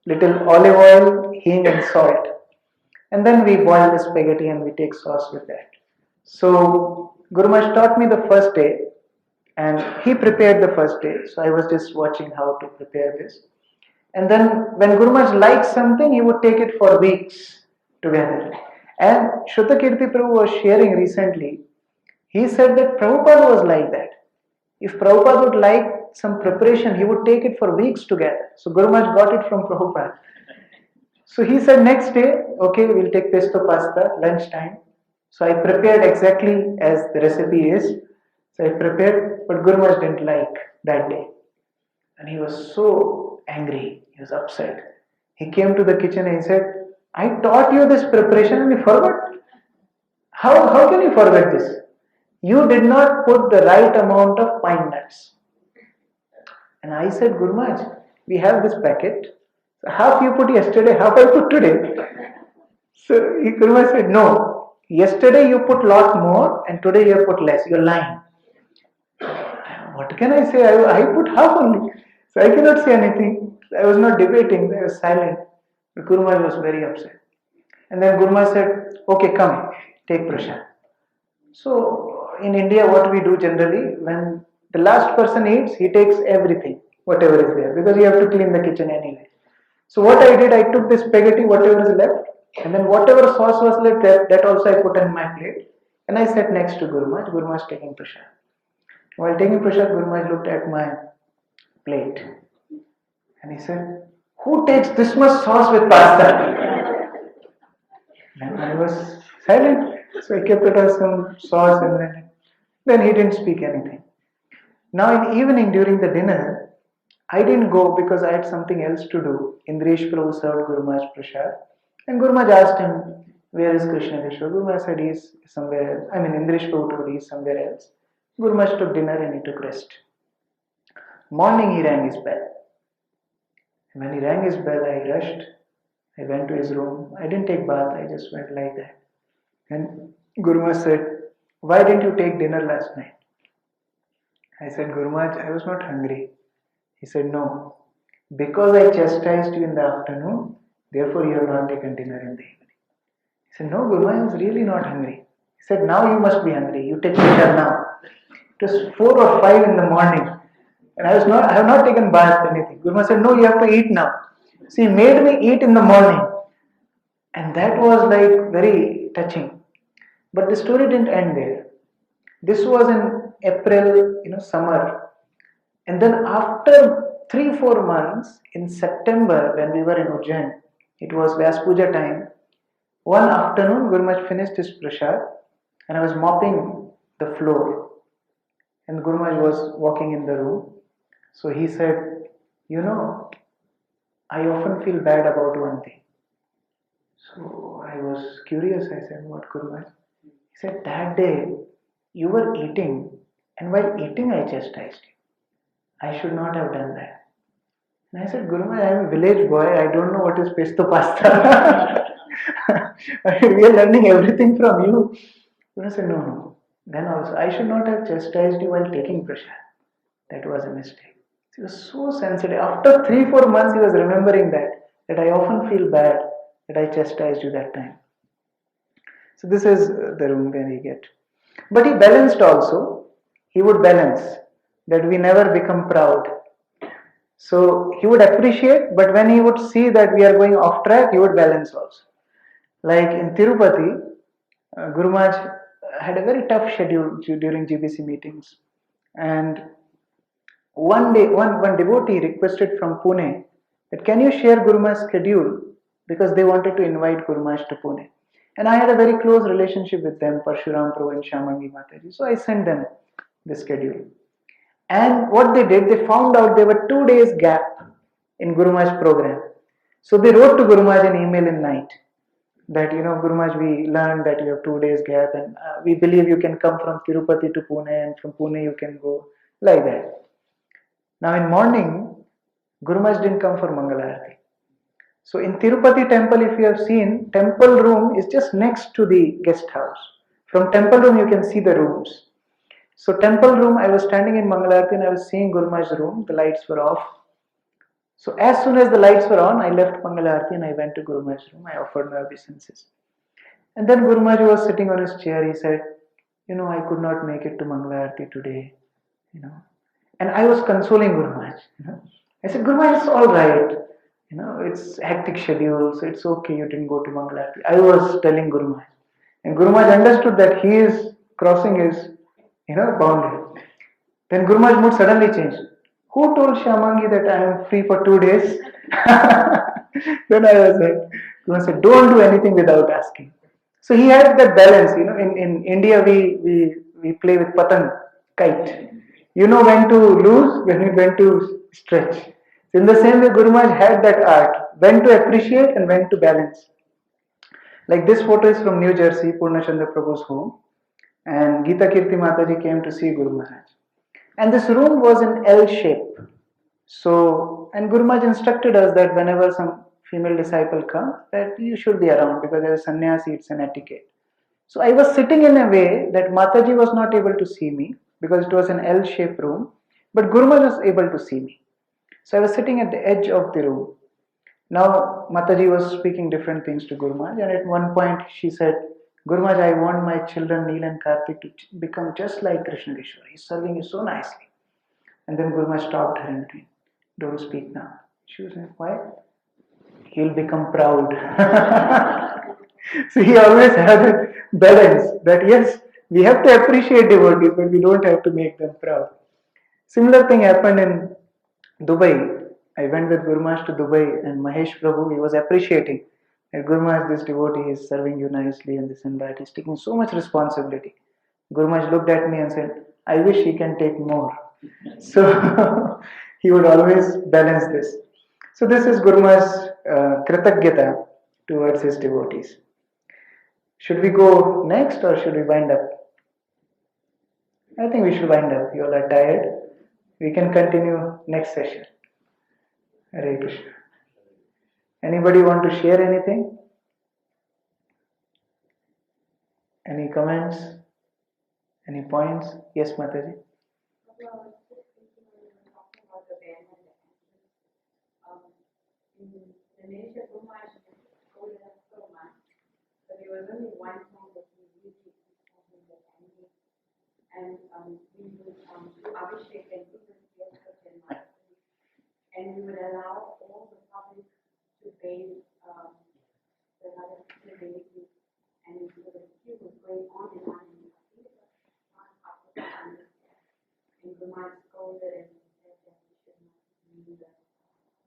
little olive oil, hing and salt. And then we boil the spaghetti and we take sauce with that. So Guru Maharaj taught me the first day and he prepared the first day. So I was just watching how to prepare this. And then when Guru Maharaj liked something, he would take it for weeks together. And Shuddha Kirti Prabhu was sharing recently, he said that Prabhupada was like that. If Prabhupada would like some preparation, he would take it for weeks together. So Guru Maharaj got it from Prabhupada. So he said next day, okay, we'll take pesto pasta, lunchtime. So I prepared exactly as the recipe is. So I prepared, but Guru Maharaj didn't like that day. And he was so angry, he was upset. He came to the kitchen and he said, I taught you this preparation and you forgot. How can you forget this? You did not put the right amount of pine nuts. And I said, Guru Maharaj, we have this packet. So half you put yesterday, half I put today. So Guru Maharaj said, no. Yesterday you put lot more and today you have put less. You're lying. What can I say? I put half only. So I cannot say anything. I was not debating. I was silent. But Guru Maharaj was very upset. And then Guru Maharaj said, okay, come, take prasad. So in India, what we do generally, when the last person eats, he takes everything, whatever is there, because you have to clean the kitchen anyway. So what I did, I took the spaghetti, whatever is left, and then whatever sauce was left, that also I put on my plate. And I sat next to Guru Maharaj. Guru Maharaj taking prasad. While taking prasad, Guru Maharaj looked at my plate. And he said, who takes this much sauce with pasta? And I was silent. So I kept it as some sauce and then he didn't speak anything. Now in evening during the dinner, I didn't go because I had something else to do. Indresh Prabhu served Guru Maharaj prasad. And Guru Maharaj asked him, where is Krishna Vishwa? Guru Maharaj said he is somewhere else. Indresh Prabhu told he is somewhere else. Guru Maharaj took dinner and he took rest. Morning he rang his bell. And when he rang his bell, I rushed. I went to his room. I didn't take bath, I just went like that. And Guru Maharaj said, why didn't you take dinner last night? I said, Guru Maharaj, I was not hungry. He said, no, because I chastised you in the afternoon, therefore you have not taken dinner in the evening. He said, no, Guru Maharaj, I was really not hungry. He said, now you must be hungry. You take dinner now. It was 4 or 5 in the morning. And I have not taken bath or anything. Guru Maharaj said, no, you have to eat now. So he made me eat in the morning. And that was like very touching. But the story didn't end there. This was in April, summer. And then after 3-4 months, in September, when we were in Ujjain, it was Vyas Puja time. One afternoon, Guru Maharaj finished his prasad and I was mopping the floor. And Guru Maharaj was walking in the room. So he said, I often feel bad about one thing. So I was curious. I said, what, Guru Maharaj? He said, that day you were eating and while eating I chastised you. I should not have done that. And I said, Guru Maharaj, I am a village boy. I don't know what is pesto pasta. We are learning everything from you. Guru Maharaj said, no. Then also, I should not have chastised you while taking prasad. That was a mistake. He was so sensitive. After 3-4 months, he was remembering that I often feel bad that I chastised you that time. So this is the room where he get. But he balanced also. He would balance that we never become proud. So he would appreciate, but when he would see that we are going off track, he would balance also. Like in Tirupati, Guru Maharaj had a very tough schedule during GBC meetings. And one day, one devotee requested from Pune that can you share Guru Maharaj's schedule because they wanted to invite Guru Maharaj to Pune. And I had a very close relationship with them, Parshuram Prabhu and Shyamangi Mataji. So I sent them the schedule. And what they did, they found out there were 2 days gap in Guru Maharaj program. So they wrote to Guru Maharaj an email in night that, Guru Maharaj, we learned that you have 2 days gap and we believe you can come from Tirupati to Pune and from Pune you can go, like that. Now in morning, Guru Maharaj didn't come for Mangalarati. So in Tirupati temple, if you have seen, temple room is just next to the guest house. From temple room you can see the rooms. So temple room, I was standing in Mangalarati and I was seeing Guru Maharaj's room, the lights were off. So as soon as the lights were on, I left Mangalarati and I went to Guru Maharaj's room. I offered my obeisances. And then Guru Maharaj was sitting on his chair. He said, I could not make it to Mangalarati today. And I was consoling Guru Maharaj. I said, Guru Maharaj, it's all right. It's hectic schedule, so it's okay. You didn't go to Mangalarati. I was telling Guru Maharaj. And Guru Maharaj understood that he is crossing his, boundary. Then Guru Maharaj mood suddenly changed. Who told Shyamangi that I am free for 2 days? Then I was like, Guru Maharaj said, don't do anything without asking. So he had that balance. In India we play with patang, kite. You know when to lose, when to stretch. So in the same way, Guru Maharaj had that art, when to appreciate and when to balance. Like this photo is from New Jersey, Purna Chandra Prabhu's home. And Geeta Kirti Mataji came to see Guru Maharaj. And this room was in L shape. So, and Guru Maharaj instructed us that whenever some female disciple comes, that you should be around because as a sannyasi, it's an etiquette. So I was sitting in a way that Mataji was not able to see me because it was an L shaped room, but Guru Maharaj was able to see me. So I was sitting at the edge of the room. Now Mataji was speaking different things to Guru Maharaj, and at one point she said, Guru Maharaj, I want my children Neel and Karthik to become just like Krishna Kishore. He's serving you so nicely. And then Guru Maharaj stopped her in between. Don't speak now. She was like, why? He'll become proud. So he always had a balance that yes, we have to appreciate devotees, but we don't have to make them proud. Similar thing happened in Dubai. I went with Guru Maharaj to Dubai and Mahesh Prabhu, he was appreciating that Guru Maharaj, this devotee is serving you nicely and this and that. He's taking so much responsibility. Guru Maharaj looked at me and said, I wish he can take more. So he would always balance this. So this is Guru Maharaj's Kritagyata towards his devotees. Should we go next or should we wind up? I think we should wind up. You all are tired. We can continue next session. Hare Krishna. Anybody want to share anything? Any comments? Any points? Yes, Mataji. In Lenasia, so much, so much, but there was only one time that we really having the family, and we would do Abhishek and and we would allow all the public to bathe the other deities, and so the queue was going on and on, and I think it was one after the other, and we might scolded and said that we should not do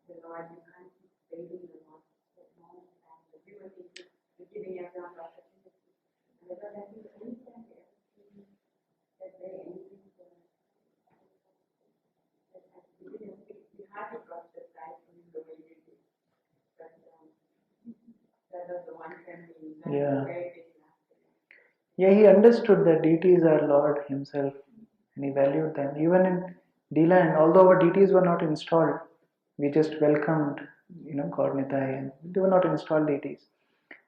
the Lord, you can't keep bathing the Lord so long, and we were thinking, we're giving everyone the opportunity, and I don't think any time they ever seen that they anything we hardly got the side from the way we did, but that was the one time we very big. Yeah, he understood that deities are Lord himself and he valued them. Even in D-Land, although our deities were not installed, we just welcomed, God Nitai, and they were not installed deities.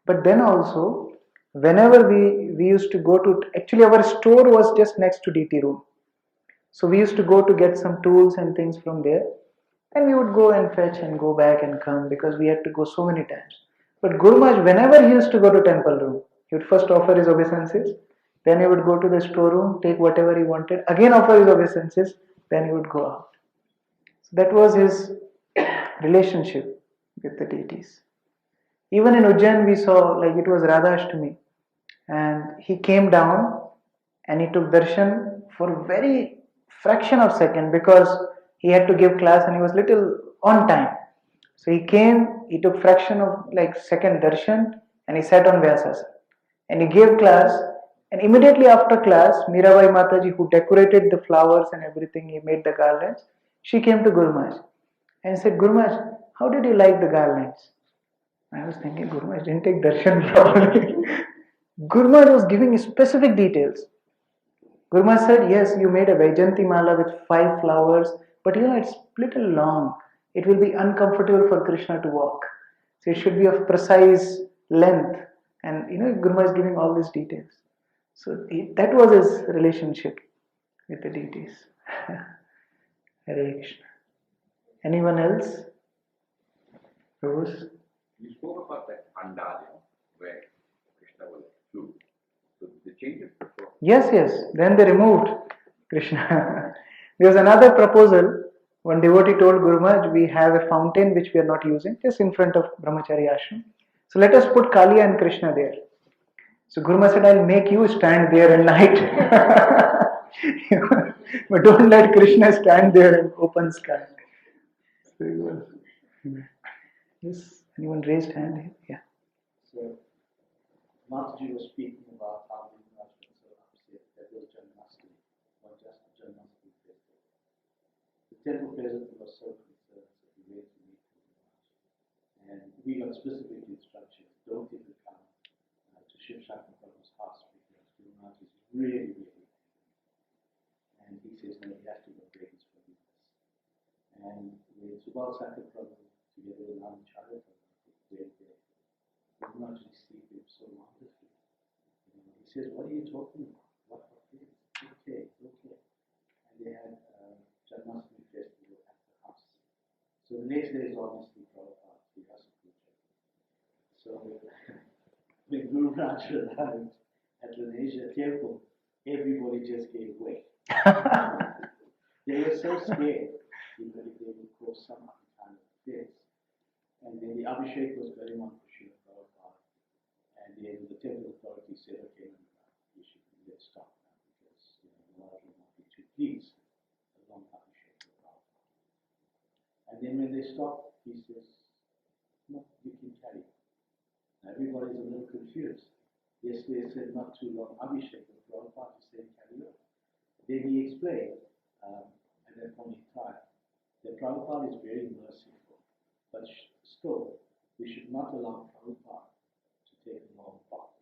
But then also, whenever we used to go to, actually our store was just next to deity room. So we used to go to get some tools and things from there, and we would go and fetch and go back and come because we had to go so many times. But Guru Maharaj, whenever he used to go to temple room, he would first offer his obeisances, then he would go to the storeroom, take whatever he wanted, again offer his obeisances, then he would go out. So that was his relationship with the deities. Even in Ujjain we saw, like it was Radha Ashtami, and he came down and he took darshan for a very fraction of second because he had to give class and he was little on time. So he came, he took fraction of like second darshan and he sat on Vyasasana. And he gave class, and immediately after class, Mirabai Mataji, who decorated the flowers and everything, he made the garlands, she came to Guru Maharaj and said, Guru Maharaj, how did you like the garlands? I was thinking, Guru Maharaj didn't take darshan properly. Guru Maharaj was giving specific details. Guru Maharaj said, yes, you made a Vaijanti Mala with 5 flowers, but it's little long. It will be uncomfortable for Krishna to walk. So it should be of precise length. And Guru Maharaj is giving all these details. So that was his relationship with the deities. Hare Krishna. Anyone else? Rose? You spoke about that pandal, where Krishna was flute. So they changed it before. Yes. Then they removed Krishna. There was another proposal. One devotee told Guru Maharaj, we have a fountain which we are not using, just in front of Brahmachari ashram. So let us put Kali and Krishna there. So Guru Maharaj said, I'll make you stand there at night. But don't let Krishna stand there in open sky. So he was, yes, anyone raised hand here? Yeah. So, Mataji was speaking about how the Maharaj was so upset that was Janmashtami, not just Janmashtami festival. The temple president was so concerned that he went to meet the Maharaj. And we got specific instructions, don't even come to Shiv Shakti Prabhu's house because the Maharaj is really, really angry. And he says, no, he has to go break his forgiveness. And when Subal Sakya Prabhu, together with Charu, went there, the Maharaj received him so wonderfully. He says, what are you talking about? What is it? Okay. And they had Janmashtami festival at the house. So the next day is obviously Prabhupada, the Puja. So when Guru Maharaj arrived at Lenasia temple, everybody just gave way. They were so scared if they would cause some other kind of affairs. And then the Abhishek was going on for Srila Prabhupada. And then the temple authority said, okay, let's stop now because Maharaj will not be too pleased a long Abhishek with Prabhupada. And then when they stopped, he says, no, you can carry on. Everybody's a little confused. Yesterday said not too long Abhishek with Prabhupada, he said carry on. Then he explained at that point in time that Prabhupada is very merciful, but still we should not allow Prabhupada to take a long bath.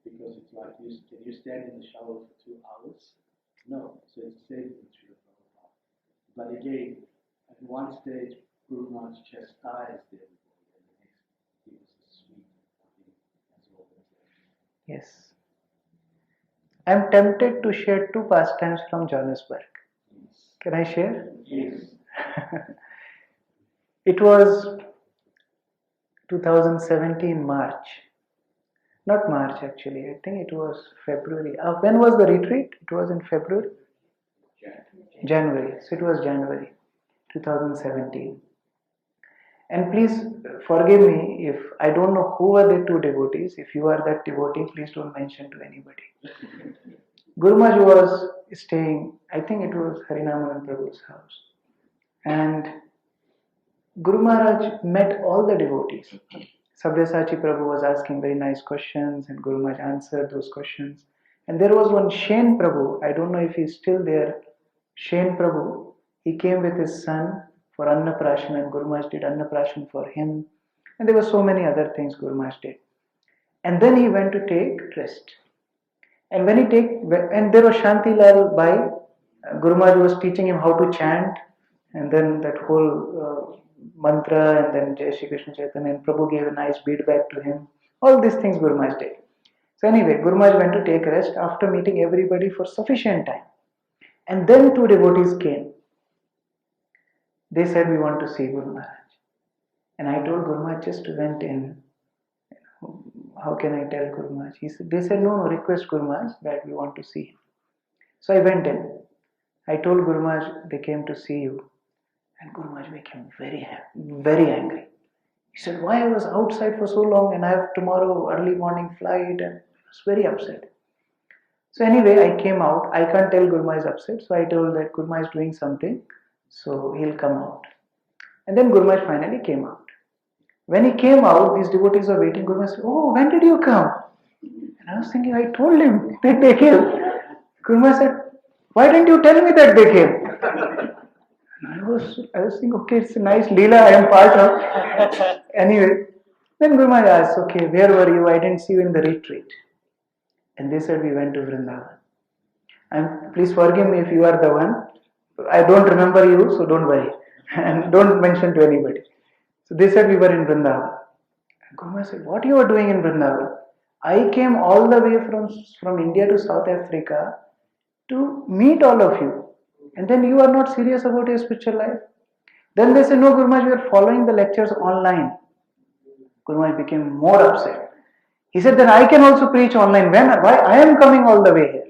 Because it's like, can you stand in the shower for 2 hours? No, so it's the same with Srila Prabhupada. But again, at one stage, Guru Maharaj chastised everybody, and the next, he was a sweet loving as always. Yes. I am tempted to share 2 pastimes from Johannesburg. Yes. Can I share? Yes. It was 2017 March. Not March actually, I think it was February. When was the retreat? It was in February? January. So it was January 2017. And please forgive me if I don't know who are the 2 devotees. If you are that devotee, please don't mention to anybody. Guru Maharaj was staying, I think it was Harinaman Prabhu's house. And Guru Maharaj met all the devotees. Sabyasachi Prabhu was asking very nice questions and Guru Maharaj answered those questions. And there was one Shane Prabhu, I don't know if he's still there. Shane Prabhu, he came with his son for Annaprashan and Guru Maharaj did Annaprashan for him. And there were so many other things Guru Maharaj did. And then he went to take rest. And and there was Shanti Lal Bai, Guru Maharaj was teaching him how to chant, and then that whole mantra, and then Jai Shri Krishna Chaitanya, and Prabhu gave a nice feedback to him. All these things Guru Maharaj did. So anyway, Guru Maharaj went to take rest after meeting everybody for sufficient time. And then 2 devotees came. They said, we want to see Guru Maharaj. And I told Guru Maharaj, just went in. How can I tell Guru Maharaj? They said, no, request Guru Maharaj that we want to see him. So I went in. I told Guru Maharaj, they came to see you. And Guru Maharaj became very angry. He said, why I was outside for so long and I have tomorrow early morning flight, and I was very upset. So anyway, I came out. I can't tell Guru Maharaj is upset. So I told that Guru Maharaj is doing something. So he'll come out. And then Guru Maharaj finally came out. When he came out, these devotees were waiting. Guru Maharaj said, "Oh, when did you come?" And I was thinking, I told him that they came. Guru Maharaj said, "Why didn't you tell me that they came?" And I was thinking, okay, it's a nice Leela I am part of. Anyway, then Guru Maharaj asked, "Okay, where were you? I didn't see you in the retreat." And they said, "We went to Vrindavan." And please forgive me if you are the one. I don't remember you, so don't worry. And don't mention to anybody. So they said we were in Vrindavan. And Guru Maharaj said, "What you are doing in Vrindavan? I came all the way from India to South Africa to meet all of you. And then you are not serious about your spiritual life?" Then they said, "No, Guru Maharaj, we are following the lectures online." Guru Maharaj became more upset. He said, "Then I can also preach online. Why I am coming all the way here?"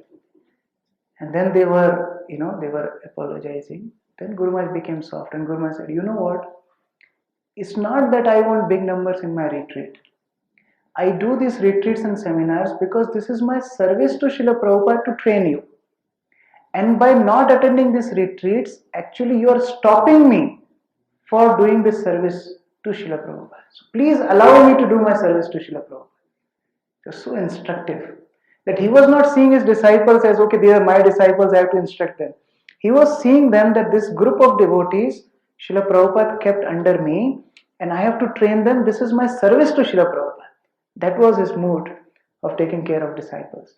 And then they were apologizing. Then Guru Maharaj became soft and Guru Maharaj said, "You know what? It's not that I want big numbers in my retreat. I do these retreats and seminars because this is my service to Srila Prabhupada to train you. And by not attending these retreats, actually you are stopping me for doing this service to Srila Prabhupada. So please allow me to do my service to Srila Prabhupada." It was so instructive that he was not seeing his disciples as, okay, they are my disciples, I have to instruct them. He was seeing them that this group of devotees, Srila Prabhupada kept under me and I have to train them. This is my service to Srila Prabhupada. That was his mood of taking care of disciples.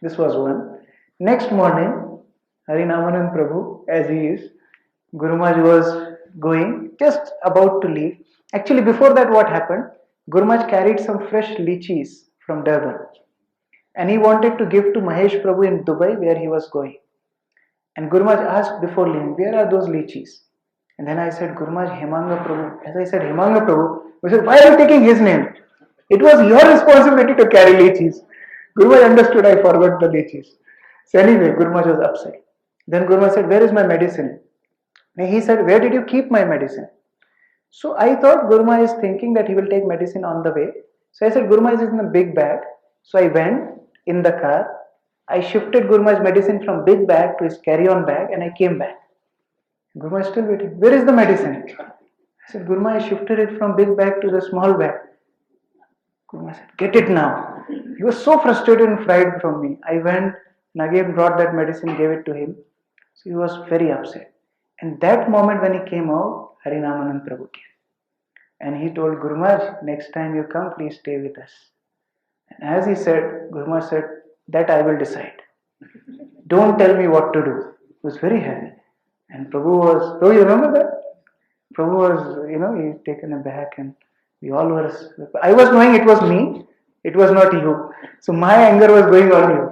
This was one. Next morning, Harinamanand Prabhu, as he is, Guru Maharaj was going, just about to leave. Actually, before that, what happened? Guru Maharaj carried some fresh lychees from Durban. And he wanted to give to Mahesh Prabhu in Dubai where he was going. And Guru Maharaj asked before leaving, "Where are those lychees?" And then I said, "Guru Maharaj, Hemanga Prabhu." As I said, "Hemanga Prabhu," he said, "Why are you taking his name? It was your responsibility to carry lychees." Guru Maharaj understood I forgot the lychees. So anyway, Guru Maharaj was upset. Then Guru Maharaj said, "Where is my medicine?" And he said, "Where did you keep my medicine?" So I thought Guru Maharaj is thinking that he will take medicine on the way. So I said, "Guru Maharaj is in a big bag." So I went in the car. I shifted Guru Maharaj's medicine from big bag to his carry-on bag and I came back. Guru Maharaj still waiting. "Where is the medicine?" I said, "Guru Maharaj shifted it from big bag to the small bag." Guru Maharaj said, "Get it now." He was so frustrated and fried from me. I went and again brought that medicine, gave it to him. So he was very upset. And that moment when he came out, Harinamanand Prabhu came. And he told Guru Maharaj, "Next time you come, please stay with us." And as he said, Guru Maharaj said, "That I will decide. Don't tell me what to do." He was very happy. And Prabhu, you remember that? Prabhu was, he taken aback and we all were, I was knowing it was me, it was not you. So my anger was going on you.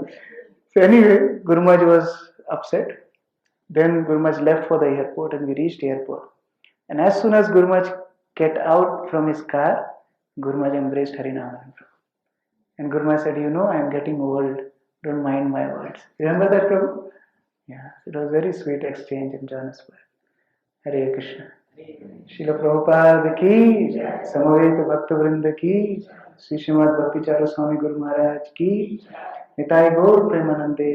So anyway, Guru Maharaj was upset. Then Guru Maharaj left for the airport and we reached the airport. And as soon as Guru Maharaj get out from his car, Guru Maharaj embraced Harinamanand Prabhu. And Guru Maharaj said, "I am getting old. Don't mind my words." Remember that, Prabhu? Yeah, it was very sweet exchange in Johannesburg. Hare Krishna. Srila Prabhupada ki, Samaveta Bhakta Vrinda ki, Sri Srimad Bhakti Charu Swami Guru Maharaj ki, Nitai Gaur Premanande.